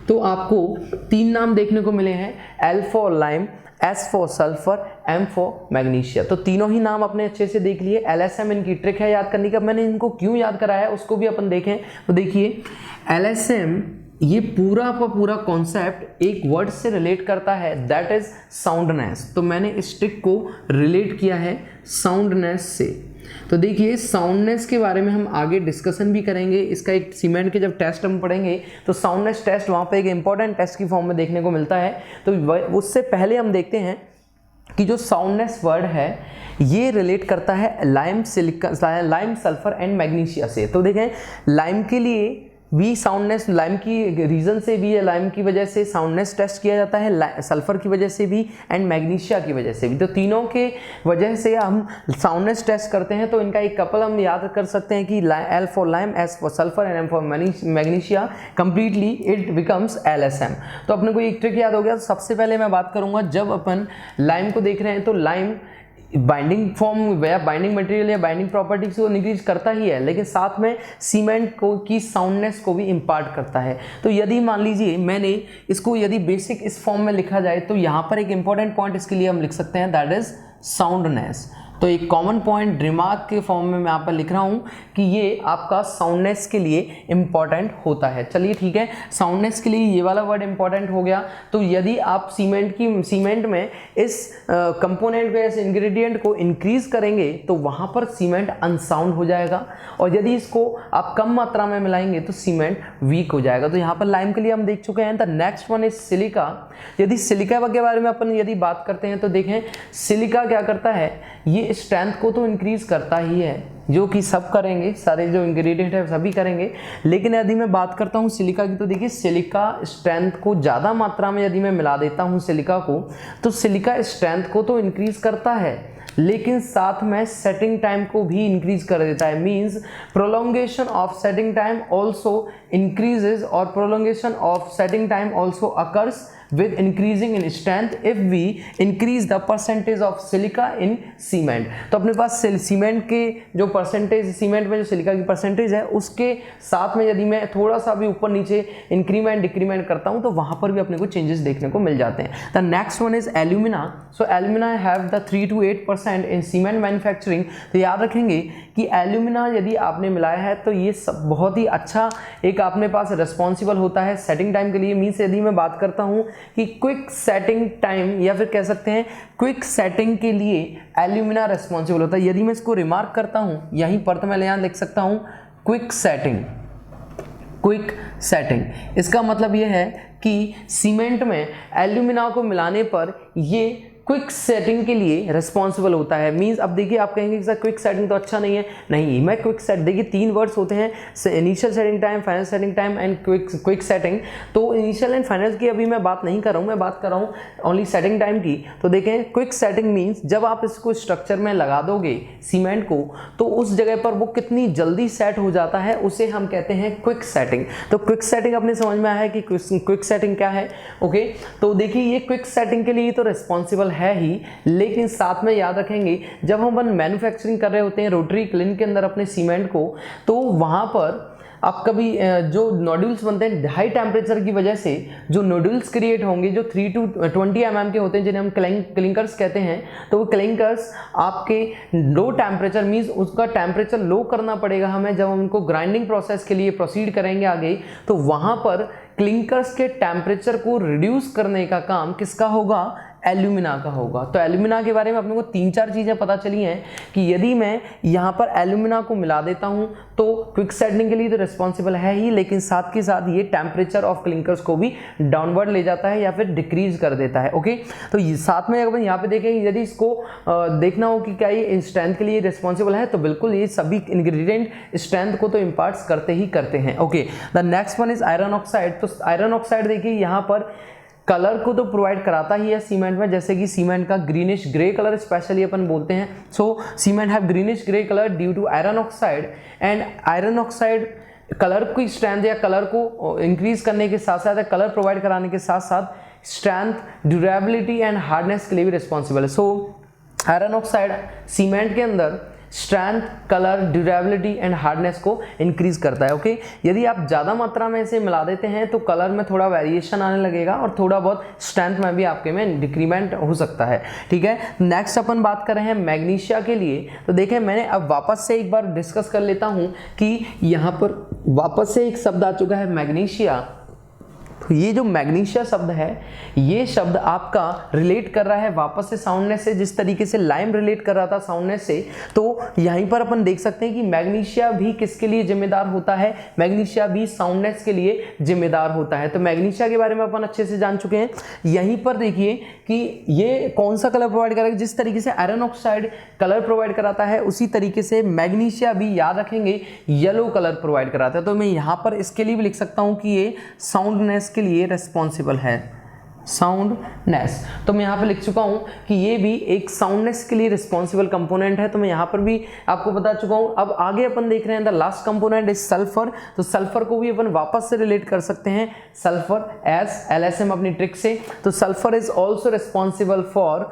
तो आपको 3 नाम देखने को मिले हैं, L for lime, S for sulphur, M for magnesia. तो तीनों ही नाम अपने अच्छे से देख लिए। LSM इनकी ट्रिक है याद करने का, मैंने इनको क्यों याद कराया उसको भी अपन देखें। तो देखिए LSM ये पूरा का पूरा कॉन्सेप्ट एक वर्ड से रिलेट करता है, दैट इज साउंडनेस। तो मैंने इस ट्रिक को रिलेट किया है साउंडनेस से। तो देखिए साउंडनेस के बारे में हम आगे डिस्कशन भी करेंगे। इसका एक सीमेंट के जब टेस्ट हम पढ़ेंगे तो साउंडनेस टेस्ट वहाँ पे एक इंपॉर्टेंट टेस्ट की फॉर्म में देखने को मिलता है। तो उससे पहले हम देखते हैं कि जो साउंडनेस वर्ड है ये रिलेट करता है लाइम सल्फर एंड मैग्नीशिया से। तो देखें लाइम के लिए भी साउंडनेस, लाइम की रीजन से भी, लाइम की वजह से साउंडनेस टेस्ट किया जाता है, सल्फर की वजह से भी एंड मैग्नीशिया की वजह से भी। तो तीनों के वजह से हम साउंडनेस टेस्ट करते हैं। तो इनका एक कपल हम याद कर सकते हैं कि L for lime, S for sulphur and M for magnesia, completely it becomes LSM। तो अपने को एक ट्रिक याद हो गया। सबसे पहले मैं बात करूंगा, जब अपन लाइम को देख रहे हैं तो लाइम बाइंडिंग फॉर्म या बाइंडिंग मटेरियल या बाइंडिंग प्रॉपर्टीज को इंक्रीज करता ही है, लेकिन साथ में सीमेंट को की साउंडनेस को भी इम्पार्ट करता है। तो यदि मान लीजिए मैंने इसको यदि बेसिक इस फॉर्म में लिखा जाए तो यहाँ पर एक इंपॉर्टेंट पॉइंट इसके लिए हम लिख सकते हैं, दैट इज साउंडनेस। तो एक कॉमन पॉइंट रिमार्क के फॉर्म में मैं यहाँ पर लिख रहा हूँ कि ये आपका साउंडनेस के लिए इंपॉर्टेंट होता है। चलिए ठीक है, साउंडनेस के लिए ये वाला वर्ड इंपॉर्टेंट हो गया। तो यदि आप सीमेंट में इस कंपोनेंट को, इस इंग्रेडिएंट को इंक्रीज करेंगे तो वहाँ पर सीमेंट अनसाउंड हो जाएगा, और यदि इसको आप कम मात्रा में मिलाएंगे तो सीमेंट वीक हो जाएगा। तो यहाँ पर लाइम के लिए हम देख चुके हैं। The next one is silica. यदि सिलिका के बारे में अपन यदि बात करते हैं तो देखें सिलिका क्या करता है, ये स्ट्रेंथ को तो इंक्रीज करता ही है, जो कि सब करेंगे, सारे जो इंग्रेडिएंट है सभी करेंगे। लेकिन यदि मैं बात करता हूँ सिलिका की, तो देखिए सिलिका स्ट्रेंथ को ज़्यादा मात्रा में यदि मैं मिला देता हूँ सिलिका को, तो सिलिका स्ट्रेंथ को तो इंक्रीज करता है, लेकिन साथ में सेटिंग टाइम को भी इंक्रीज कर देता है। Means prolongation of setting time also increases, और prolongation of setting time also occurs with increasing in strength if we increase the percentage of silica in cement। तो अपने पास सीमेंट के जो परसेंटेज, सीमेंट में जो सिलिका की परसेंटेज है उसके साथ में यदि मैं थोड़ा सा भी ऊपर नीचे इंक्रीमेंट डिक्रीमेंट करता हूं तो वहां पर भी अपने को चेंजेस देखने को मिल जाते हैं। The next one is alumina. So alumina have the 3 to 8% in cement manufacturing. तो याद रखेंगे कि एल्यूमिना यदि आपने मिलाया है तो ये सब बहुत ही अच्छा एक अपने पास रिस्पॉन्सिबल होता है सेटिंग टाइम के लिए। मीन्स यदि मैं बात करता हूँ कि क्विक सेटिंग टाइम या फिर कह सकते हैं क्विक सेटिंग के लिए एल्यूमिना रिस्पॉन्सिबल होता है। यदि मैं इसको रिमार्क करता हूं यहीं पर तो मैं यहाँ लिख सकता हूं क्विक सेटिंग। क्विक सेटिंग इसका मतलब यह है कि सीमेंट में एल्यूमिना को मिलाने पर ये क्विक सेटिंग के लिए रिस्पॉन्सिबल होता है। मींस अब देखिए आप कहेंगे कि सर क्विक सेटिंग तो अच्छा नहीं है, नहीं मैं क्विक सेट, देखिए 3 वर्ड्स होते हैं, initial setting time, final setting time and quick setting. तो इनिशियल एंड फाइनल की अभी मैं बात नहीं कर रहा हूँ, मैं बात कर रहा हूँ ओनली सेटिंग टाइम की। तो देखें क्विक सेटिंग मीन्स जब आप इसको स्ट्रक्चर में लगा दोगे सीमेंट को तो उस जगह पर वो कितनी जल्दी सेट हो जाता है, उसे हम कहते हैं क्विक सेटिंग। तो क्विक सेटिंग अपने समझ में आया है कि क्विक सेटिंग क्या है। ओके, तो देखिए ये क्विक सेटिंग के लिए तो रिस्पॉन्सिबल है ही, लेकिन साथ में याद रखेंगे जब हम मैन्युफैक्चरिंग कर रहे होते हैं रोटरी क्लिन के अंदर अपने सीमेंट को, तो वहां पर अब कभी जो नोड्यूल्स बनते हैं हाई टेम्परेचर की वजह से जो नोड्यूल्स क्रिएट होंगे जो 3 to 20 mm के होते हैं जिन्हें हम क्लिंकर्स कहते हैं। तो वो क्लिंकर्स आपके लो टेम्परेचर मीन्स उसका टेम्परेचर लो करना पड़ेगा हमें जब हम उनको ग्राइंडिंग प्रोसेस के लिए प्रोसीड करेंगे आगे। तो वहां पर क्लिंकर्स के टेम्परेचर को रिड्यूस करने का काम किसका होगा, एल्यूमिना का होगा। तो एल्यूमिना के बारे में अपने को 3-4 चीजें पता चली हैं कि यदि मैं यहाँ पर एल्यूमिना को मिला देता हूँ तो क्विक सेटनिंग के लिए तो रिस्पॉन्सिबल है ही, लेकिन साथ के साथ ये टेम्परेचर ऑफ क्लिंकर्स को भी डाउनवर्ड ले जाता है या फिर डिक्रीज कर देता है। ओके, तो ये साथ में अगर यहाँ पे देखें यदि इसको देखना हो कि क्या ये स्ट्रेंथ के लिए रिस्पॉन्सिबल है, तो बिल्कुल ये सभी इंग्रेडिएंट स्ट्रेंथ को तो इम्पार्ट्स करते ही करते हैं। Okay, the next one is iron oxide. तो आयरन ऑक्साइड देखिए यहाँ पर कलर को तो प्रोवाइड कराता ही है सीमेंट में, जैसे कि सीमेंट का ग्रीनिश ग्रे कलर स्पेशली अपन बोलते हैं। So cement have greenish grey colour due to iron oxide, and iron oxide colour की स्ट्रेंथ या कलर को इंक्रीज करने के साथ साथ, कलर प्रोवाइड कराने के साथ साथ स्ट्रेंथ, ड्यूरेबिलिटी एंड हार्डनेस के लिए भी रिस्पॉन्सिबल है। सो आयरन ऑक्साइड सीमेंट के अंदर strength, colour, durability and hardness को इंक्रीज करता है। ओके, यदि आप ज़्यादा मात्रा में इसे मिला देते हैं तो कलर में थोड़ा वेरिएशन आने लगेगा और थोड़ा बहुत स्ट्रेंथ में भी आपके में डिक्रीमेंट हो सकता है। ठीक है, नेक्स्ट अपन बात कर रहे हैं मैग्नीशिया के लिए। तो देखें, मैंने अब वापस से एक बार डिस्कस कर लेता हूँ कि यहाँ पर वापस से एक शब्द आ चुका है मैग्नीशिया। तो ये जो मैग्नीशिया शब्द है, ये शब्द आपका रिलेट कर रहा है वापस से साउंडनेस से, जिस तरीके से लाइम रिलेट कर रहा था साउंडनेस से। तो यहीं पर अपन देख सकते हैं कि मैग्नीशिया भी किसके लिए जिम्मेदार होता है, मैग्नीशिया भी साउंडनेस के लिए जिम्मेदार होता है। तो मैग्नीशिया के बारे में अपन अच्छे से जान चुके हैं। यहीं पर देखिए कि ये कौन सा कलर प्रोवाइड करेगा, जिस तरीके से आयरन ऑक्साइड कलर प्रोवाइड कराता है उसी तरीके से मैग्नीशिया भी, याद रखेंगे, येलो कलर प्रोवाइड कराता है। तो मैं यहाँ पर इसके लिए भी लिख सकता हूँ कि ये साउंडनेस के लिए रिस्पॉन्सिबल है, साउंडनेस। तो मैं यहाँ पे लिख चुका हूँ कि ये भी एक साउंडनेस के लिए रिस्पॉन्सिबल कंपोनेंट है। तो मैं यहाँ पर भी आपको बता चुका हूँ। अब आगे अपन देख रहे हैं the last component is sulphur. तो सल्फर को भी अपन वापस से रिलेट कर सकते हैं सल्फर एज LSM अपनी ट्रिक से। तो sulphur is also responsible for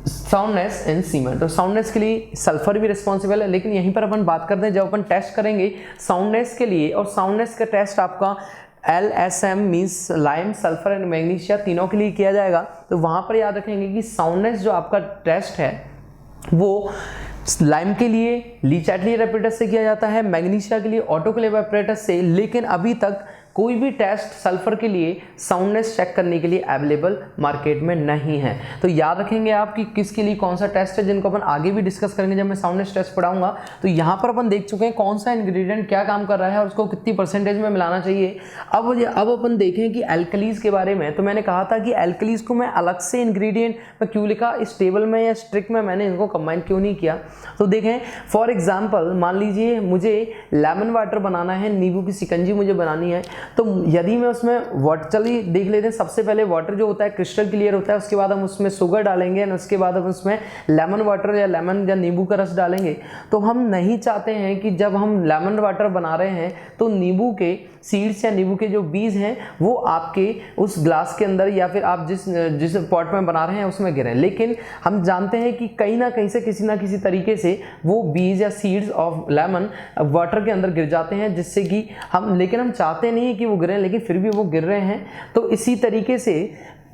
soundness in cement. तो साउंडनेस के लिए सल्फर भी रिस्पॉन्सिबल है, लेकिन यहीं पर अपन बात करते हैं जब अपन टेस्ट करेंगे साउंडनेस के लिए, और साउंडनेस का टेस्ट आपका LSM means lime, sulphur and magnesia तीनों के लिए किया जाएगा। तो वहाँ पर याद रखेंगे कि साउंडनेस जो आपका टेस्ट है वो लाइम के लिए ली चैटली एपरेटस से किया जाता है, मैग्नीशिया के लिए ऑटोक्लेव एपरेटस से, लेकिन अभी तक कोई भी टेस्ट सल्फर के लिए साउंडनेस चेक करने के लिए अवेलेबल मार्केट में नहीं है। तो याद रखेंगे आप कि किसके लिए कौन सा टेस्ट है, जिनको अपन आगे भी डिस्कस करेंगे जब मैं साउंडनेस टेस्ट पढ़ाऊंगा। तो यहाँ पर अपन देख चुके हैं कौन सा इंग्रेडिएंट क्या काम कर रहा है और उसको कितनी परसेंटेज में मिलाना चाहिए। अब अपन देखें कि एल्कलीज के बारे में। तो मैंने कहा था कि एल्कलीज को मैं अलग से इंग्रेडिएंट में क्यों लिखा, इस टेबल में या स्ट्रिक में मैंने इनको कंबाइन क्यों नहीं किया। तो देखें, फॉर एग्जाम्पल मान लीजिए मुझे लेमन वाटर बनाना है, नींबू की शिकंजी मुझे बनानी है। तो यदि मैं उसमें वाटर, चलिए देख लेते हैं, सबसे पहले वाटर जो होता है क्रिस्टल क्लियर होता है, उसके बाद हम उसमें शुगर डालेंगे और उसके बाद हम उसमें लेमन वाटर या लेमन या नींबू का रस डालेंगे। तो हम नहीं चाहते हैं कि जब हम लेमन वाटर बना रहे हैं तो नींबू के सीड्स या नींबू के जो बीज हैं वो आपके उस ग्लास के अंदर या फिर आप जिस पॉट में बना रहे हैं उसमें गिरें। लेकिन हम जानते हैं कि कहीं ना कहीं से किसी ना किसी तरीके से वो बीज या सीड्स ऑफ लेमन वाटर के अंदर गिर जाते हैं, जिससे कि लेकिन हम चाहते नहीं है कि वो गिरें, लेकिन फिर भी वो गिर रहे हैं। तो इसी तरीके से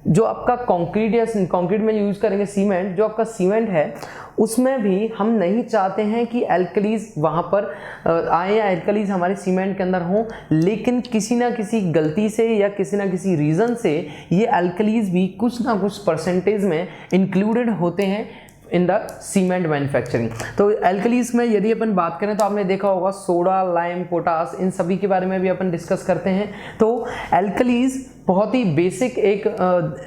जो आपका कंक्रीट या कंक्रीट में यूज करेंगे सीमेंट, जो आपका सीमेंट है उसमें भी हम नहीं चाहते हैं कि एल्कलीज वहाँ पर आए या एल्कलीज हमारे सीमेंट के अंदर हों, लेकिन किसी ना किसी गलती से या किसी ना किसी रीज़न से ये एल्कलीज भी कुछ ना कुछ परसेंटेज में इंक्लूडेड होते हैं इन द सीमेंट मैन्युफैक्चरिंग। तो एल्कलीज में यदि अपन बात करें तो आपने देखा होगा सोडा, लाइम, पोटास, इन सभी के बारे में भी अपन डिस्कस करते हैं। तो एल्कलीज बहुत ही बेसिक एक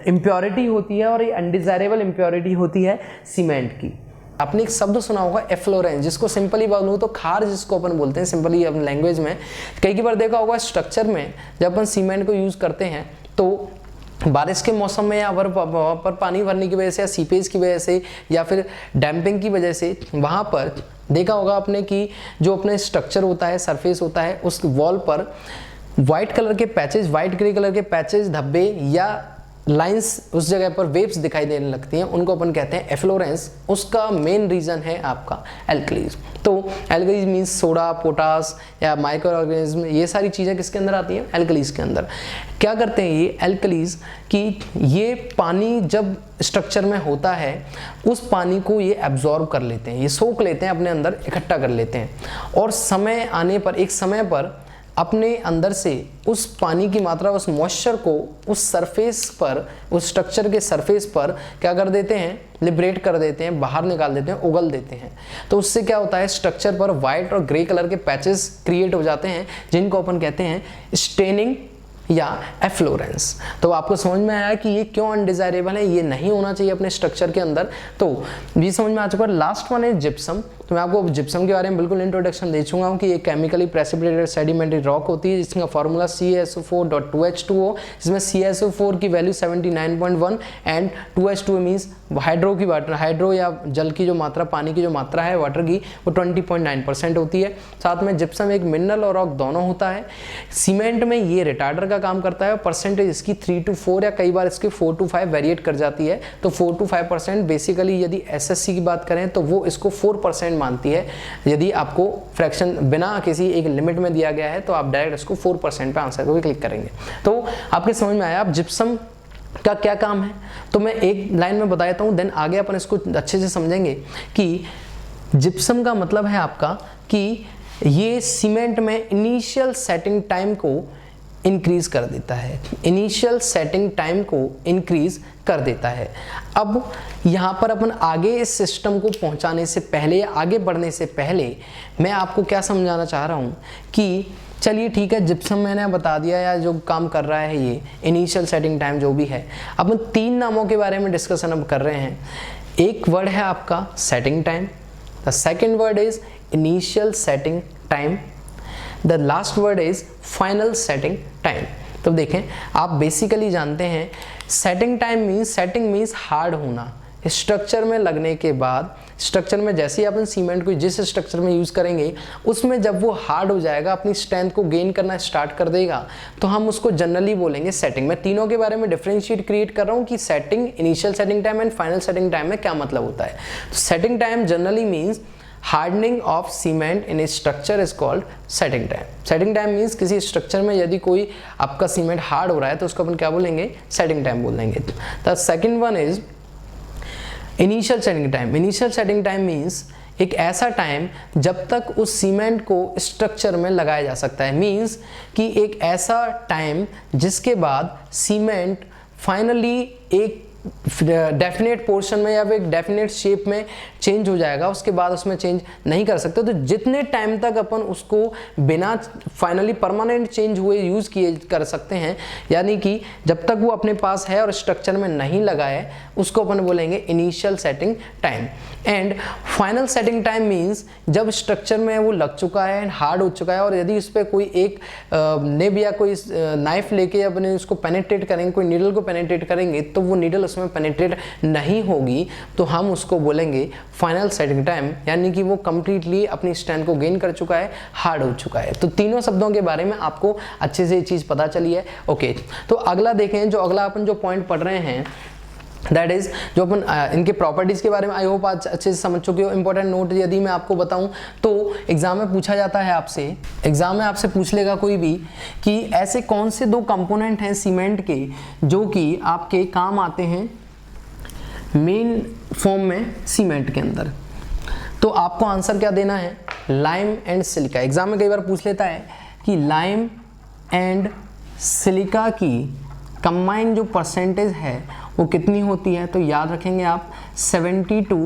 इम्प्योरिटी होती है और ये अनडिजायरेबल इम्प्योरिटी होती है सीमेंट की। आपने एक शब्द सुना होगा एफ्लोरेंस, जिसको सिंपली बोलूँ तो खार जिसको अपन बोलते हैं सिंपली अपनी लैंग्वेज में। कई बार देखा होगा स्ट्रक्चर में जब अपन सीमेंट को यूज़ करते हैं तो बारिश के मौसम में या पर पानी भरने की वजह से या सीपेज की वजह से या फिर डैम्पिंग की वजह से वहाँ पर देखा होगा आपने कि जो अपने स्ट्रक्चर होता है, सरफेस होता है, उस वॉल पर वाइट कलर के पैचेज, वाइट ग्रे कलर के पैचेज, धब्बे या लाइंस उस जगह पर वेव्स दिखाई देने लगती हैं, उनको अपन कहते हैं एफ्लोरेंस। उसका मेन रीज़न है आपका एल्कलीज। तो एल्कलीज मीन्स सोडा, पोटास या माइक्रो ऑर्गेनिज्म, ये सारी चीज़ें किसके अंदर आती हैं, एल्कलीज के अंदर। क्या करते हैं ये एल्कलीज कि ये पानी जब स्ट्रक्चर में होता है उस पानी को ये एब्जॉर्ब कर लेते हैं, ये सोख लेते हैं, अपने अंदर इकट्ठा कर लेते हैं, और समय आने पर, एक समय पर अपने अंदर से उस पानी की मात्रा, उस मॉइस्चर को उस सरफेस पर, उस स्ट्रक्चर के सरफेस पर क्या कर देते हैं, लिबरेट कर देते हैं, बाहर निकाल देते हैं, उगल देते हैं। तो उससे क्या होता है, स्ट्रक्चर पर वाइट और ग्रे कलर के पैचेस क्रिएट हो जाते हैं, जिनको अपन कहते हैं स्टेनिंग या एफ्लोरेंस। तो आपको समझ में आया कि ये क्यों अनडिजायरेबल है, ये नहीं होना चाहिए अपने स्ट्रक्चर के अंदर। तो ये समझ में आ चुका है। लास्ट वन है जिप्सम। तो मैं आपको जिप्सम के बारे में बिल्कुल इंट्रोडक्शन दे चुका हूँ कि ये केमिकली प्रेसिपिटेटेड सेडिमेंट्री रॉक होती है, जिसका फॉर्मूला CaSO4.2H2O, जिसमें CaSO4 की value 79.1 and 2H2O means hydro की वाटर, हाइड्रो या जल की जो मात्रा, पानी की जो मात्रा है वाटर की, वो 20.9% होती है। साथ में जिप्सम एक मिनरल और रॉक दोनों होता है। सीमेंट में ये रिटार्डर का काम करता है और परसेंटेज इसकी 3 to 4 या कई बार इसके 4 to 5 वेरिएट कर जाती है। तो 4 to 5% बेसिकली यदि SSC की बात करें तो वो इसको 4% मानती है। यदि आपको फ्रैक्शन बिना किसी एक लिमिट में दिया गया है तो आप डायरेक्ट इसको 4% पे आंसर को भी क्लिक करेंगे। तो आपके समझ में आया अब जिप्सम का क्या काम है। तो मैं एक लाइन में बता देता हूँ, देन आगे अपन इसको अच्छे से समझेंगे कि जिप्सम का मतलब है आपका कि ये सीमेंट में इनिशियल सेटिंग टाइम को इंक्रीज कर देता है, इनिशियल सेटिंग टाइम को इंक्रीज कर देता है। अब यहाँ पर अपन आगे इस सिस्टम को पहुँचाने से पहले या आगे बढ़ने से पहले मैं आपको क्या समझाना चाह रहा हूँ कि चलिए ठीक है, जिप्सम मैंने बता दिया या जो काम कर रहा है ये इनिशियल सेटिंग टाइम जो भी है। अपन 3 नामों के बारे में डिस्कशन अब कर रहे हैं। एक वर्ड है आपका setting time, the second word is initial setting time, the last word is final setting time. तो देखें, आप बेसिकली जानते हैं setting time means, setting means hard होना। स्ट्रक्चर में लगने के बाद, स्ट्रक्चर में जैसे ही अपन सीमेंट को जिस स्ट्रक्चर में यूज़ करेंगे उसमें जब वो हार्ड हो जाएगा, अपनी स्ट्रेंथ को गेन करना स्टार्ट कर देगा, तो हम उसको जनरली बोलेंगे सेटिंग। मैं तीनों के बारे में डिफरेंशिएट क्रिएट कर रहा हूँ कि setting, initial setting time and final setting time में क्या मतलब होता है। तो setting time generally means hardening of cement in A structure is called setting time. Setting time means किसी स्ट्रक्चर में यदि कोई आपका सीमेंट हार्ड हो रहा है तो उसको अपन क्या बोलेंगे, सेटिंग टाइम बोल देंगे। The second one is initial setting time. Initial setting time means एक ऐसा टाइम जब तक उस सीमेंट को स्ट्रक्चर में लगाया जा सकता है, मीन्स कि एक ऐसा टाइम जिसके बाद सीमेंट फाइनली एक डेफिनेट पोर्शन में या फिर एक डेफिनेट शेप में चेंज हो जाएगा, उसके बाद उसमें चेंज नहीं कर सकते। तो जितने टाइम तक अपन उसको बिना फाइनली परमानेंट चेंज हुए यूज़ किए कर सकते हैं, यानी कि जब तक वो अपने पास है और स्ट्रक्चर में नहीं लगा है, उसको अपन बोलेंगे initial setting time. And final setting time means जब स्ट्रक्चर में वो लग चुका है एंड हार्ड हो चुका है और यदि उस पर कोई एक नेब या कोई नाइफ लेके अपने उसको पेनिट्रेट करेंगे, कोई नीडल को पेनिट्रेट करेंगे, तो वो नीडल उसमें पेनिट्रेट नहीं होगी, तो हम उसको बोलेंगे फाइनल सेटिंग टाइम, यानी कि वो कंप्लीटली अपनी स्ट्रेंथ को गेन कर चुका है, हार्ड हो चुका है। तो तीनों शब्दों के बारे में आपको अच्छे से ये चीज़ पता चली है। ओके, तो अगला देखें, जो अगला अपन जो पॉइंट पढ़ रहे हैं दैट इज जो अपन इनके प्रॉपर्टीज़ के बारे में आई होप आज अच्छे से समझ चुके हो। इंपॉर्टेंट नोट यदि मैं आपको बताऊं तो एग्जाम में पूछा जाता है आपसे, एग्जाम में आपसे पूछ लेगा कोई भी कि ऐसे कौन से 2 कंपोनेंट हैं सीमेंट के जो कि आपके काम आते हैं मेन फॉर्म में सीमेंट के अंदर। तो आपको आंसर क्या देना है, लाइम एंड सिलिका। एग्जाम में कई बार पूछ लेता है कि लाइम एंड सिलिका की कंबाइन जो परसेंटेज है वो कितनी होती है। तो याद रखेंगे आप 70 to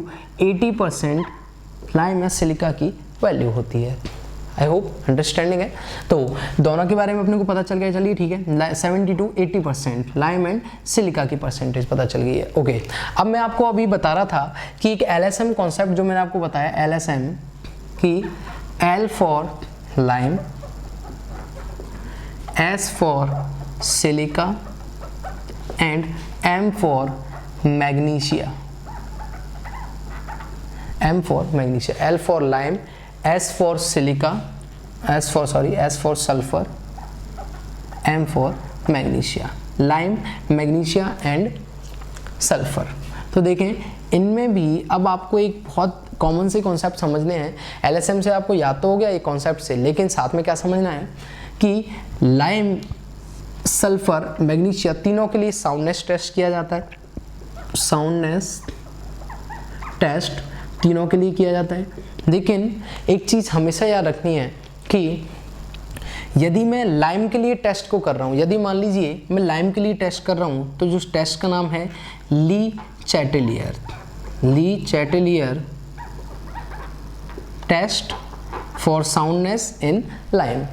80% लाइम या सिलिका की वैल्यू होती है। आई होप अंडरस्टैंडिंग है। तो दोनों के बारे में अपने को पता चल गया, चलिए ठीक है, 70 to 80% लाइम एंड सिलिका की परसेंटेज पता चल गई है। ओके, अब मैं आपको अभी बता रहा था कि एक LSM कॉन्सेप्ट जो मैंने आपको बताया, LSM की L for lime, S for silica and M for magnesia, M for magnesia, L for lime, S for silica, S for sulphur, M for magnesia, lime, magnesia and sulphur. तो देखें इनमें भी अब आपको एक बहुत कॉमन से कॉन्सेप्ट समझने हैं। LSM से आपको याद तो हो गया ये कॉन्सेप्ट से, लेकिन साथ में क्या समझना है कि लाइम, सल्फर, मैग्नीशिया तीनों के लिए साउंडनेस टेस्ट किया जाता है। साउंडनेस टेस्ट तीनों के लिए किया जाता है। लेकिन एक चीज़ हमेशा याद रखनी है कि यदि मैं लाइम के लिए टेस्ट को कर रहा हूँ, यदि मान लीजिए मैं लाइम के लिए टेस्ट कर रहा हूँ, तो जो टेस्ट का नाम है Le Chatelier test for soundness in lime.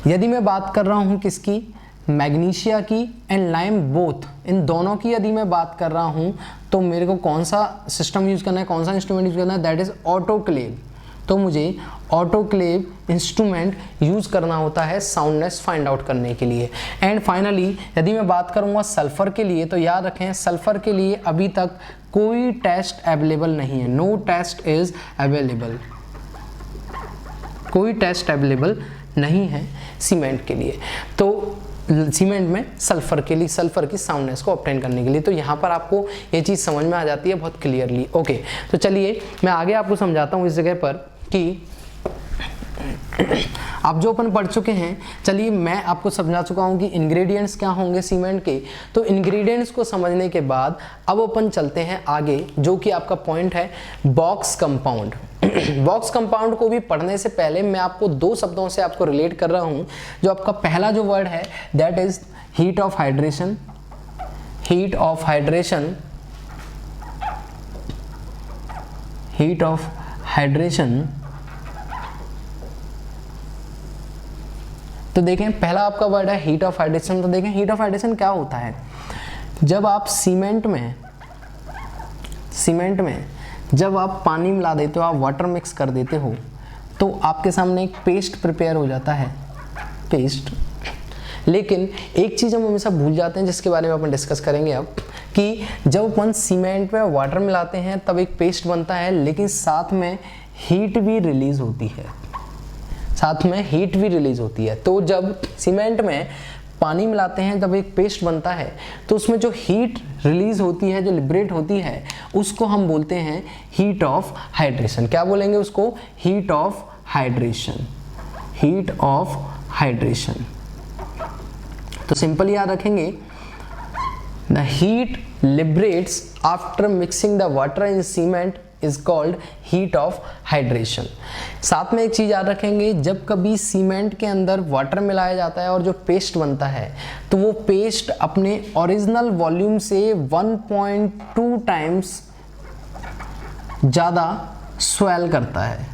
यदि मैं बात कर रहा हूँ किसकी, मैग्नीशिया की एंड लाइम बोथ, इन दोनों की यदि मैं बात कर रहा हूँ, तो मेरे को कौन सा सिस्टम यूज़ करना है, कौन सा इंस्ट्रूमेंट यूज़ करना है, दैट इज़ ऑटोक्लेव। तो मुझे ऑटोक्लेव इंस्ट्रूमेंट यूज़ करना होता है साउंडनेस फाइंड आउट करने के लिए। एंड फाइनली यदि मैं बात करूँगा सल्फ़र के लिए, तो याद रखें सल्फ़र के लिए अभी तक कोई टेस्ट अवेलेबल नहीं है, नो टेस्ट इज़ अवेलेबल, कोई टेस्ट अवेलेबल नहीं है सीमेंट के लिए। तो सीमेंट में सल्फ़र के लिए, सल्फ़र की साउंडनेस को ऑब्टेन करने के लिए, तो यहाँ पर आपको ये चीज़ समझ में आ जाती है बहुत क्लियरली। ओके, तो चलिए मैं आगे आपको समझाता हूँ इस जगह पर कि आप जो अपन पढ़ चुके हैं, चलिए मैं आपको समझा चुका हूँ कि इंग्रेडिएंट्स क्या होंगे सीमेंट के। तो इंग्रेडिएंट्स को समझने के बाद अब अपन चलते हैं आगे, जो कि आपका पॉइंट है बॉक्स कंपाउंड। बॉक्स कंपाउंड को भी पढ़ने से पहले मैं आपको दो शब्दों से आपको रिलेट कर रहा हूँ। जो आपका पहला जो वर्ड है that is heat of hydration. Heat of hydration, heat of hydration. तो देखें पहला आपका वर्ड है हीट ऑफ हाइड्रेशन। तो देखें हीट ऑफ हाइड्रेशन क्या होता है। जब आप सीमेंट में जब आप पानी मिला देते हो, आप वाटर मिक्स कर देते हो, तो आपके सामने एक पेस्ट प्रिपेयर हो जाता है, पेस्ट। लेकिन एक चीज़ हम हमेशा भूल जाते हैं जिसके बारे में अपन डिस्कस करेंगे अब, कि जब अपन सीमेंट में वाटर मिलाते हैं तब एक पेस्ट बनता है, लेकिन साथ में हीट भी रिलीज होती है, साथ में हीट भी रिलीज होती है। तो जब सीमेंट में पानी मिलाते हैं तब एक पेस्ट बनता है, तो उसमें जो हीट रिलीज होती है, जो लिबरेट होती है, उसको हम बोलते हैं हीट ऑफ हाइड्रेशन। क्या बोलेंगे उसको? Heat of hydration, heat of hydration. तो सिंपल याद रखेंगे, the heat liberates after mixing the water in cement is called heat of hydration. साथ में एक चीज याद रखेंगे, जब कभी सीमेंट के अंदर वाटर मिलाया जाता है और जो पेस्ट बनता है, तो वो पेस्ट अपने ओरिजिनल वॉल्यूम से 1.2 टाइम्स ज़्यादा स्वेल करता है।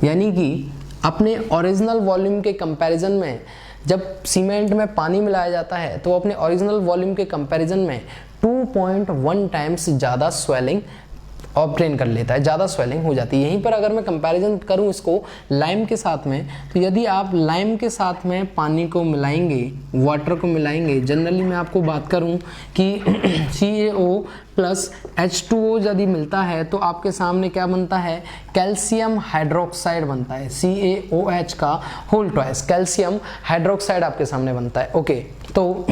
यानी कि अपने ओरिजिनल वॉल्यूम के कंपैरिजन में जब सीमेंट में पानी मिलाया जाता है, तो अपने ओरिजिनल वॉल्यूम के कंपैरिजन में 2.1 टाइम्स ज़्यादा स्वेलिंग ऑब्टेन कर लेता है, ज़्यादा स्वेलिंग हो जाती है। यहीं पर अगर मैं कंपैरिजन करूं इसको लाइम के साथ में, तो यदि आप लाइम के साथ में पानी को मिलाएंगे, वाटर को मिलाएंगे, जनरली मैं आपको बात करूं कि CaO प्लस H2O यदि मिलता है तो आपके सामने क्या बनता है? कैल्शियम हाइड्रोक्साइड बनता है, CaOH का होल ट्वाइस कैल्शियम हाइड्रोक्साइड आपके सामने बनता है। ओके, तो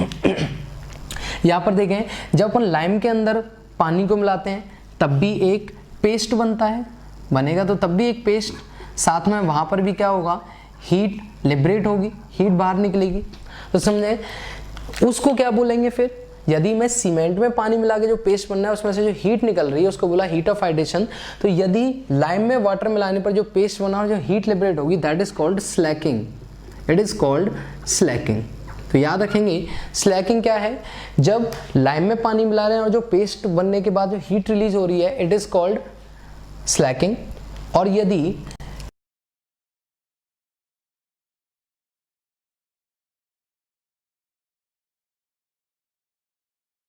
यहाँ पर देखें, जब अपन लाइम के अंदर पानी को मिलाते हैं तब भी एक पेस्ट बनता है, बनेगा तो तब भी एक पेस्ट, साथ में वहाँ पर भी क्या होगा? हीट लिबरेट होगी, हीट बाहर निकलेगी। तो समझे, उसको क्या बोलेंगे फिर? यदि मैं सीमेंट में पानी मिला के जो पेस्ट बनना है उसमें से जो हीट निकल रही है उसको बोला हीट ऑफ हाइड्रेशन। तो यदि लाइम में वाटर मिलाने पर जो पेस्ट बना और जो हीट लिबरेट होगी, that is called Slaking, it is called Slaking. तो याद रखेंगे स्लैकिंग क्या है? जब लाइम में पानी मिला रहे हैं और जो पेस्ट बनने के बाद जो हीट रिलीज हो रही है, इट इज कॉल्ड स्लैकिंग। और यदि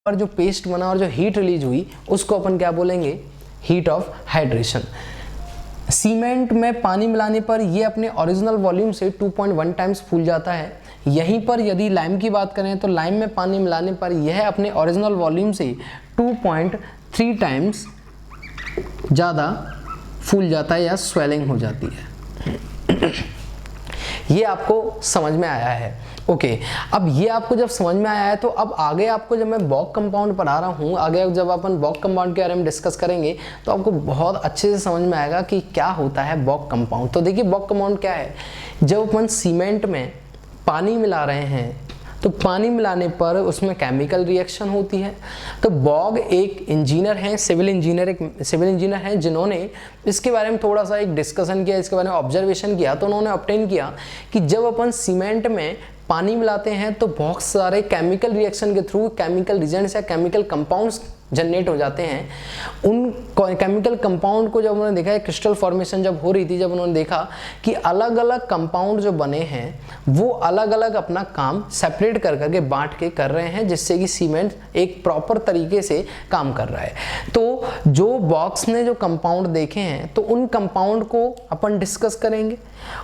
और जो पेस्ट बना और जो हीट रिलीज हुई उसको अपन क्या बोलेंगे? Heat of hydration. सीमेंट में पानी मिलाने पर ये अपने ओरिजिनल वॉल्यूम से 2.1 टाइम्स फूल जाता है। यहीं पर यदि लाइम की बात करें तो लाइम में पानी मिलाने पर यह अपने ओरिजिनल वॉल्यूम से 2.3 टाइम्स ज़्यादा फूल जाता है या स्वेलिंग हो जाती है। ये आपको समझ में आया है। ओके, अब ये आपको जब समझ में आया है तो अब आगे आपको जब मैं बॉक कंपाउंड पढ़ा रहा हूँ, आगे जब अपन बॉक कंपाउंड के बारे में डिस्कस करेंगे तो आपको बहुत अच्छे से समझ में आएगा कि क्या होता है बॉक कंपाउंड। तो देखिए बॉक कंपाउंड क्या है। जब अपन सीमेंट में पानी मिला रहे हैं तो पानी मिलाने पर उसमें केमिकल रिएक्शन होती है। तो बॉग एक इंजीनियर हैं, सिविल इंजीनियर हैं, जिन्होंने इसके बारे में थोड़ा सा एक डिस्कशन किया, इसके बारे में ऑब्जर्वेशन किया। तो उन्होंने ऑब्टेन किया कि जब अपन सीमेंट में पानी मिलाते हैं तो बहुत सारे केमिकल रिएक्शन के थ्रू केमिकल रिजेंट्स या केमिकल कंपाउंड्स जनरेट हो जाते हैं। उन केमिकल कंपाउंड को जब उन्होंने देखा है, क्रिस्टल फॉर्मेशन जब हो रही थी, जब उन्होंने देखा कि अलग अलग कंपाउंड जो बने हैं वो अलग अलग अपना काम सेपरेट कर करके बांट के कर रहे हैं, जिससे कि सीमेंट एक प्रॉपर तरीके से काम कर रहा है। तो जो बॉक्स ने जो कंपाउंड देखे हैं तो उन कंपाउंड को अपन डिस्कस करेंगे।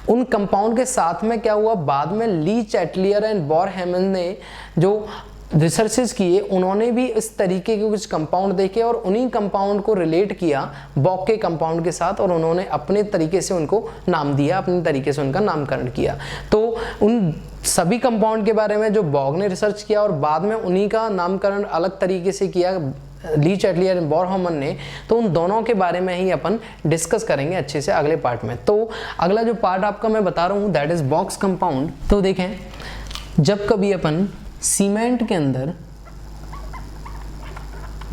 उन कंपाउंड के साथ में क्या हुआ, बाद में ली चैटलियर एंड बोरहेमन ने जो रिसर्चेस किए, उन्होंने भी इस तरीके के कुछ कंपाउंड देखे और उन्हीं कंपाउंड को रिलेट किया बॉग के कंपाउंड के साथ, और उन्होंने अपने तरीके से उनको नाम दिया, अपने तरीके से उनका नामकरण किया। तो उन सभी कंपाउंड के बारे में जो बॉग ने रिसर्च किया और बाद में उन्हीं का नामकरण अलग तरीके से किया ली चैटलियर एंड बोरहेमन ने, तो उन दोनों के बारे में ही अपन डिस्कस करेंगे अच्छे से अगले पार्ट में। तो अगला जो पार्ट आपका मैं बता रहा हूँ दैट इज बॉक्स कंपाउंड। तो देखें, जब कभी अपन सीमेंट के अंदर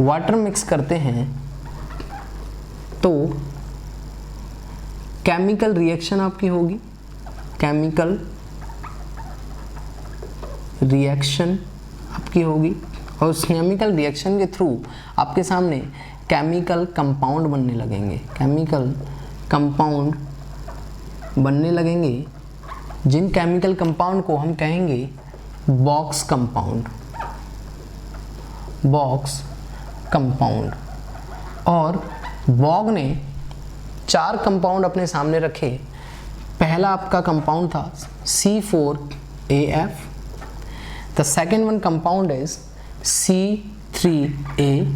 वाटर मिक्स करते हैं तो केमिकल रिएक्शन आपकी होगी, केमिकल रिएक्शन आपकी होगी, और उस केमिकल रिएक्शन के थ्रू आपके सामने केमिकल कंपाउंड बनने लगेंगे, केमिकल कंपाउंड बनने लगेंगे, जिन केमिकल कंपाउंड को हम कहेंगे बॉक्स कंपाउंड, बॉक्स कंपाउंड। और बॉग ने 4 कंपाउंड अपने सामने रखे। पहला आपका कंपाउंड था C4AF, the second one compound is C3A,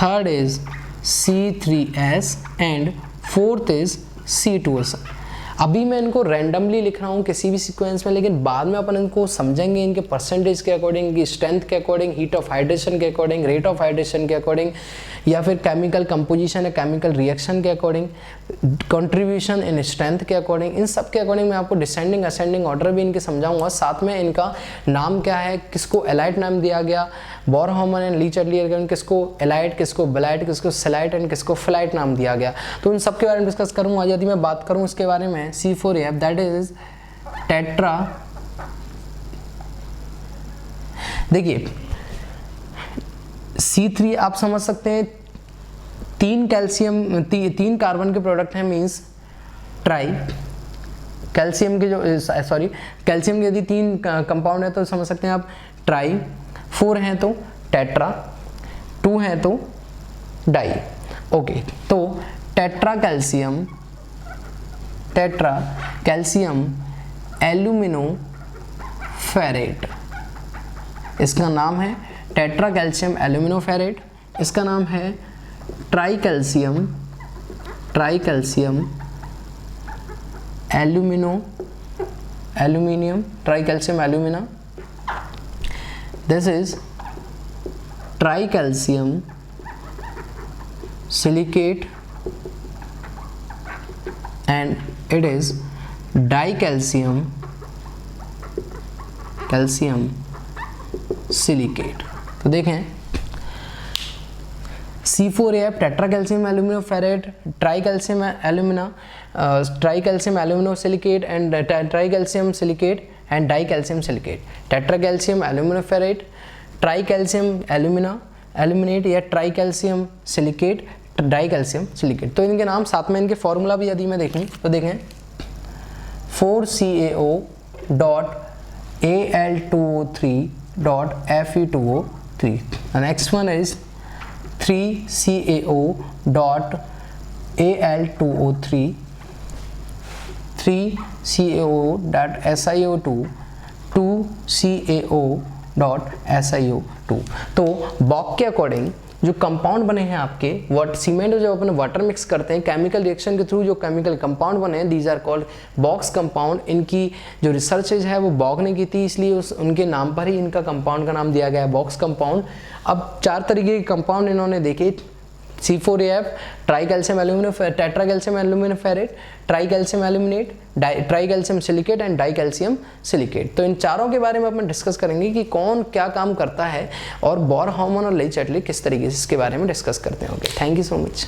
third is C3S and fourth is C2S। अभी मैं इनको रैंडमली लिख रहा हूँ किसी भी सीक्वेंस में, लेकिन बाद में अपन इनको समझेंगे इनके परसेंटेज के अकॉर्डिंग, इनकी स्ट्रेंथ के अकॉर्डिंग, हीट ऑफ हाइड्रेशन के अकॉर्डिंग, रेट ऑफ हाइड्रेशन के अकॉर्डिंग, या फिर केमिकल कंपोजिशन या केमिकल रिएक्शन के अकॉर्डिंग, कंट्रीब्यूशन इन स्ट्रेंथ के अकॉर्डिंग। इन सब के अकॉर्डिंग मैं आपको डिसेंडिंग असेंडिंग ऑर्डर भी इनके समझाऊंगा। साथ में इनका नाम क्या है, किसको एलाइट नाम दिया गया, बोरहेमन एंड ली चैटलियर किसको एलाइट, किसको बेलाइट, किसको सेलाइट एंड किसको फिलाइट नाम दिया गया। तो इन सब के बारे में डिस्कस करूँगा। यदि मैं बात करूँ इसके बारे में C4AF, दैट इज टेट्रा। देखिए C3 आप समझ सकते हैं 3 कैल्शियम 3 कार्बन के प्रोडक्ट हैं, मींस ट्राई। कैल्शियम के जो सॉरी कैल्शियम के यदि 3 कंपाउंड है तो समझ सकते हैं आप ट्राई, 4 हैं तो टेट्रा, 2 हैं तो डाई। ओके, तो टेट्रा कैल्शियम एल्यूमिनो फेरेट, इसका नाम है टेट्रा कैल्शियम एल्यूमिनो फेरेट। इसका नाम है tri calcium aluminium, tri calcium alumina. This is tri calcium silicate and it is dicalcium silicate। तो देखें C4AF tetra calcium alumino ferrite, tri calcium alumino silicate and tri calcium silicate and di calcium silicate. Tetra calcium alumino ferrite, tri calcium aluminate या tri calcium silicate, di calcium silicate. तो इनके नाम साथ में इनके फॉर्मूला भी यदि मैं देखूं तो देखें 4CaO.Al2O3.Fe2O3, next one is 3CaO.Al2O3, 3CaO.SiO2, 2CaO.SiO2। तो बॉग के अकॉर्डिंग जो कंपाउंड बने हैं आपके सीमेंट में जब अपन वाटर मिक्स करते हैं केमिकल रिएक्शन के थ्रू, जो केमिकल कंपाउंड बने हैं these are called box compound. इनकी जो रिसर्चेज है वो बॉग ने की थी, इसलिए उनके नाम पर ही इनका कंपाउंड का नाम दिया गया है बॉक्स कंपाउंड। अब 4 तरीके के कंपाउंड इन्होंने देखे C4AF, tri calcium alumino, tetra calcium aluminoferrite, tri calcium aluminate, tri calcium silicate and di calcium silicate. तो इन चारों के बारे में अपन डिस्कस करेंगे कि कौन क्या काम करता है और बोर हार्मोन और लेइच एटली किस तरीके से इसके बारे में डिस्कस करते हैं। Okay, thank you so much.